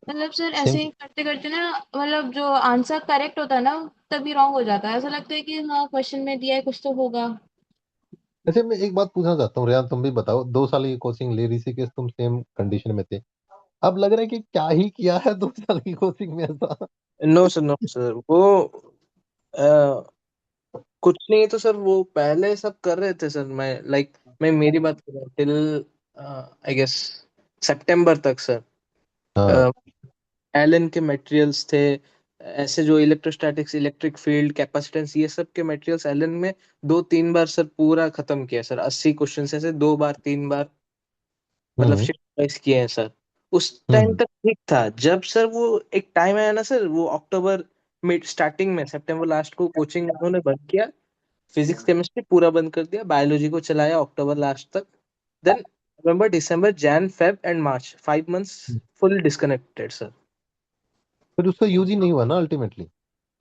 मतलब सर ऐसे सेम। ही करते करते ना, मतलब जो आंसर करेक्ट होता है ना तभी रॉन्ग हो जाता है, ऐसा लगता है कि हाँ क्वेश्चन में दिया है कुछ तो होगा। अच्छा, मैं एक बात पूछना चाहता हूँ रेयान, तुम भी बताओ, 2 साल की कोचिंग ले रही थी कि तुम सेम कंडीशन में थे, अब लग रहा है कि क्या ही किया है 2 साल की कोचिंग में ऐसा? नो सर, नो सर, वो कुछ नहीं तो सर, वो पहले सब कर रहे थे सर। मैं मेरी बात कर रहा हूँ टिल आई गेस सितंबर तक सर। हाँ। एलन के मटेरियल्स थे, ऐसे जो इलेक्ट्रोस्टैटिक्स, इलेक्ट्रिक फील्ड, कैपेसिटेंस, ये सब के मटेरियल्स एलन में 2-3 बार सर पूरा खत्म किया सर। 80 क्वेश्चन ऐसे 2 बार 3 बार मतलब हम्म। शिफ्ट वाइज किए हैं सर। उस टाइम हम्म। तक ठीक था, जब सर वो एक टाइम आया ना सर, वो अक्टूबर मिड स्टार्टिंग में सितंबर लास्ट को कोचिंग उन्होंने बंद किया। फिजिक्स केमिस्ट्री पूरा बंद कर दिया, बायोलॉजी को चलाया अक्टूबर लास्ट तक। Then November December Jan Feb and March 5 months full disconnected sir. फिर उसका यूज ही नहीं हुआ ना अल्टीमेटली।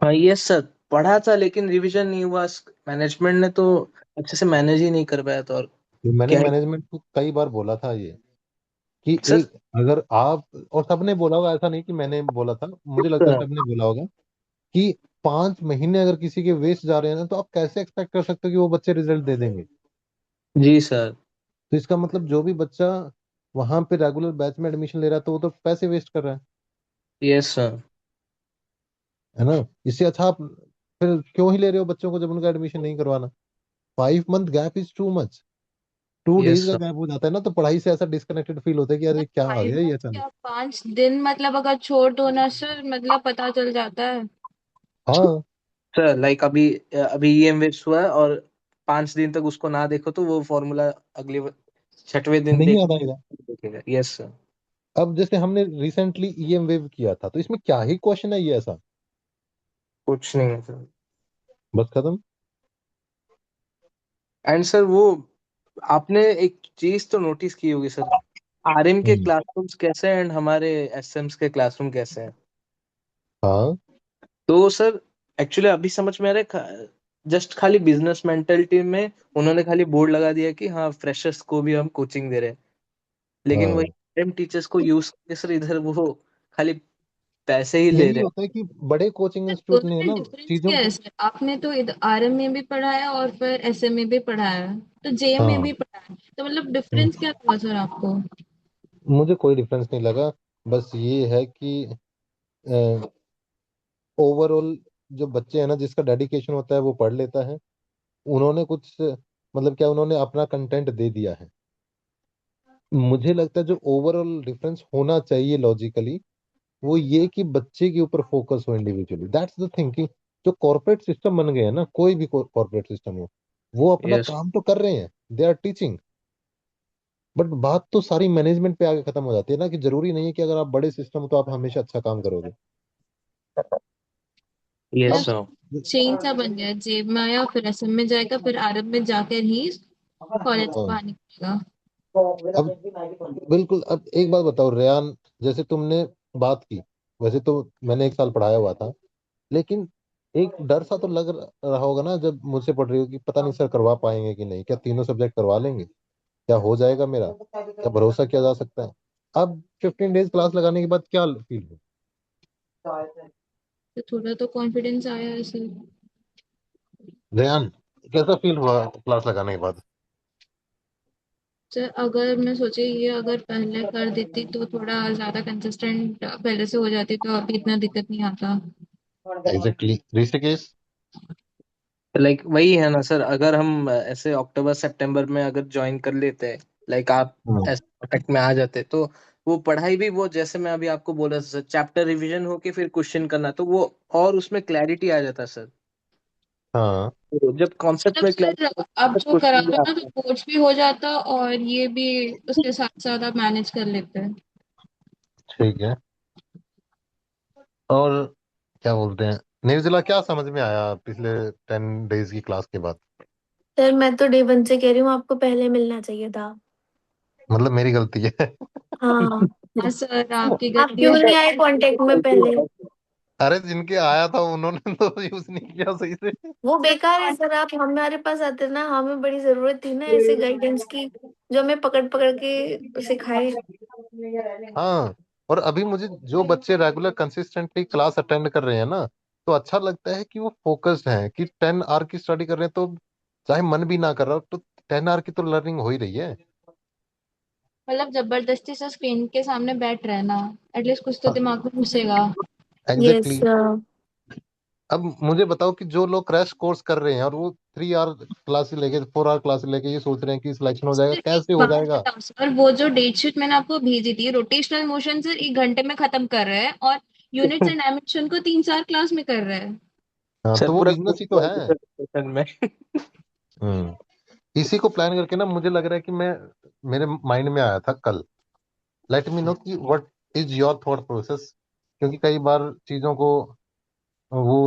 हाँ ये सर, पढ़ा था लेकिन रिवीजन नहीं हुआ। मैनेजमेंट ने तो अच्छे से मैनेज ही नहीं कर पाया था। और मैंने क्या है मैनेजमेंट को कई बार बोला था ये, कि सर, एक, अगर आप, और सबने बोला होगा, ऐसा नहीं कि मैंने बोला था, मुझे लगता है सबने बोला होगा कि 5 महीने अगर किसी के वेस्ट जा रहे हैं ना, तो आप कैसे एक्सपेक्ट कर सकते हो कि वो बच्चे रिजल्ट दे देंगे? जी सर। तो इसका मतलब जो भी बच्चा वहां पे रेगुलर बैच में एडमिशन ले रहा है तो वो तो पैसे वेस्ट कर रहा यस सर। है ना। इससे अच्छा आप फिर क्यों ही ले रहे हो बच्चों को जब उनका एडमिशन नहीं करवाना? 5 month gap is too much. 2 days yes का सर। गैप हो जाता है ना, तो पढ़ाई से ऐसा डिस्कनेक्टेड फील होता है कि अरे क्या आ फाइव गया ये मंथ अचानक। या 5 दिन, मतलब अगर छोड़ दो ना सर मतलब पता चल जाता है। हाँ। सर लाइक अभी अभी ईएम वेस्ट हुआ है और 5 दिन तक उसको ना देखो तो वो फॉर्मूला अगले 6वें दिन नहीं याद आएगा। देखेगा। Yes sir. अब जैसे हमने रिसेंटली ईएम वेव किया था, तो इसमें क्या ही क्वेश्चन है ये ऐसा? कुछ नहीं है सर। बस खत्म। एंड सर वो आपने एक चीज तो नोटिस की होगी सर, आरएम के हम्म। क्लासरूम्स कैसे हैं एंड हमारे एसएम्स के क्लासरूम कैसे हैं। हाँ, तो सर एक्चुअली अभी समझ में आ रहा है, जस्ट खाली बिजनेस मेंटेलिटी में उन्होंने खाली बोर्ड लगा दिया कि हाँ फ्रेशर्स को भी हम कोचिंग दे रहे हैं, लेकिन वही हाँ, आरएम टीचर्स को यूज करके सर इधर वो खाली पैसे ही ले यही रहे होता है कि बड़े कोचिंग तो इंस्टीट्यूट दोनों ने में ना डिफरेंस चीजों क्या है को। सर? आपने तो आरएम में भी पढ़ाया और फिर एसएम में भी पढ़ाया, तो जेएम में हाँ, भी पढ़ाया, तो मतलब हम्म, डिफरेंस क्या हुआ सर आपको? मुझे कोई डिफरेंस नहीं लगा। बस ये है कि ओवरऑल जो बच्चे हैं ना, जिसका डेडिकेशन होता है वो पढ़ लेता है। उन्होंने कुछ मतलब क्या, उन्होंने अपना कंटेंट दे दिया है। मुझे लगता है जो ओवरऑल डिफरेंस होना चाहिए लॉजिकली, वो ये कि बच्चे के ऊपर फोकस हो इंडिविजुअली। That's the thinking. जो कॉर्पोरेट सिस्टम बन गए हैं ना, कोई भी कॉर्पोरेट सिस्टम हो, वो अपना यस काम तो कर रहे हैं, दे आर टीचिंग। बट बात तो सारी मैनेजमेंट पे आके खत्म हो जाती है ना, कि जरूरी नहीं है कि अगर आप बड़े सिस्टम हो तो आप हमेशा अच्छा काम करोगे। यस अब मतलब चेन सा बन गया है, जेब में आया फिर एसएम में जाएगा फिर आरएम में जाकर ही कॉलेज से हाँ, बाहर निकलेगा। अब बिल्कुल। अब एक बात बताओ रेयान, जैसे तुमने बात की, वैसे तो मैंने एक साल पढ़ाया हुआ था, लेकिन एक डर सा तो लग रहा होगा ना जब मुझसे पढ़ रही हो, कि पता नहीं सर करवा पाएंगे कि नहीं, क्या तीनों सब्जेक्ट करवा लेंगे, क्या हो जाएगा मेरा, क्या भरोसा किया जा सकता है। अब 15 डेज क्लास लगाने के बाद क्या फील हो? तो थोड़ा तो कॉन्फिडेंस आया है सर। रेयान, कैसा फील हुआ क्लास लगाने के बाद? सर अगर मैं सोचे ये अगर पहले कर देती तो थोड़ा ज्यादा कंसिस्टेंट पहले से हो जाती तो अभी इतना दिक्कत नहीं आता। एग्जैक्टली ऋषिकेश। लाइक वही है ना सर, अगर हम ऐसे अक्टूबर सितंबर में अगर ज्वाइन कर लेते हैं, लाइक आप हम्म, ऐसे कॉन्टेक्ट में आ जाते, तो वो पढ़ाई भी वो जैसे मैं अभी आपको बोला सर, चैप्टर रिवीजन होके फिर क्वेश्चन करना, तो वो और उसमें क्लैरिटी आ जाता सर। हाँ, तो जब कॉन्सेप्ट मतलब में सर क्लैरिटी आप जो करा क्वेश्चन भी दो ना तो आता है। कोच भी हो जाता और ये भी उसके साथ साथ आप मैनेज कर लेते हैं। ठीक है। और क्या बोलते हैं, न्यूजिला, क्या समझ में आया पिछले 10 डेज की क्लास के बाद? सर मैं तो डे 1 से कह रही हूँ आपको पहले मिलना चाहिए था। मतलब मेरी गलती है? हाँ। हाँ सर आपकी आप गलती क्यों है। नहीं आए कांटेक्ट में पहले? अरे जिनके आया था उन्होंने तो यूज नहीं किया सही से। वो बेकार है सर, आप हमारे पास आते ना, हमें बड़ी जरूरत थी ना ऐसे गाइडेंस की, जो हमें पकड़ पकड़ के सिखाए। हाँ, और अभी मुझे जो बच्चे रेगुलर कंसिस्टेंटली क्लास अटेंड कर रहे हैं ना, तो अच्छा लगता है कि वो फोकस्ड हैं, कि 10 आवर की स्टडी कर रहे हैं, तो चाहे मन भी ना कर रहा हो तो 10 आवर की तो लर्निंग हो ही रही है। मतलब जबरदस्ती से स्क्रीन के सामने बैठ रहना, एटलीस्ट कुछ तो हाँ, दिमाग में घुसेगा। यस। एग्जैक्टली। अब मुझे बताओ कि जो लोग क्रैश कोर्स कर रहे हैं और वो 3 आवर क्लासेस लेके, 4 आवर क्लासेस लेके ये सोच रहे हैं कि सिलेक्शन हो जाएगा, सर एक कैसे हो बात जाएगा? बताओ सर, वो जो डेट शीट मैंने आपको भेजी थी, रोटेशनल मोशन सर 1 घंटे में खत्म कर रहे हैं और यूनिट्स एंड डायमेंशन को 3-4 क्लास में कर रहे हैं। हाँ, सर तो वो पूरा बिजनेस ही तो है। सेशन में इसी को प्लान करके ना, मुझे लग रहा है कि मैं, मेरे माइंड में आया था कल, लेट मी नो कि what is your thought process. क्योंकि कई बार चीजों को वो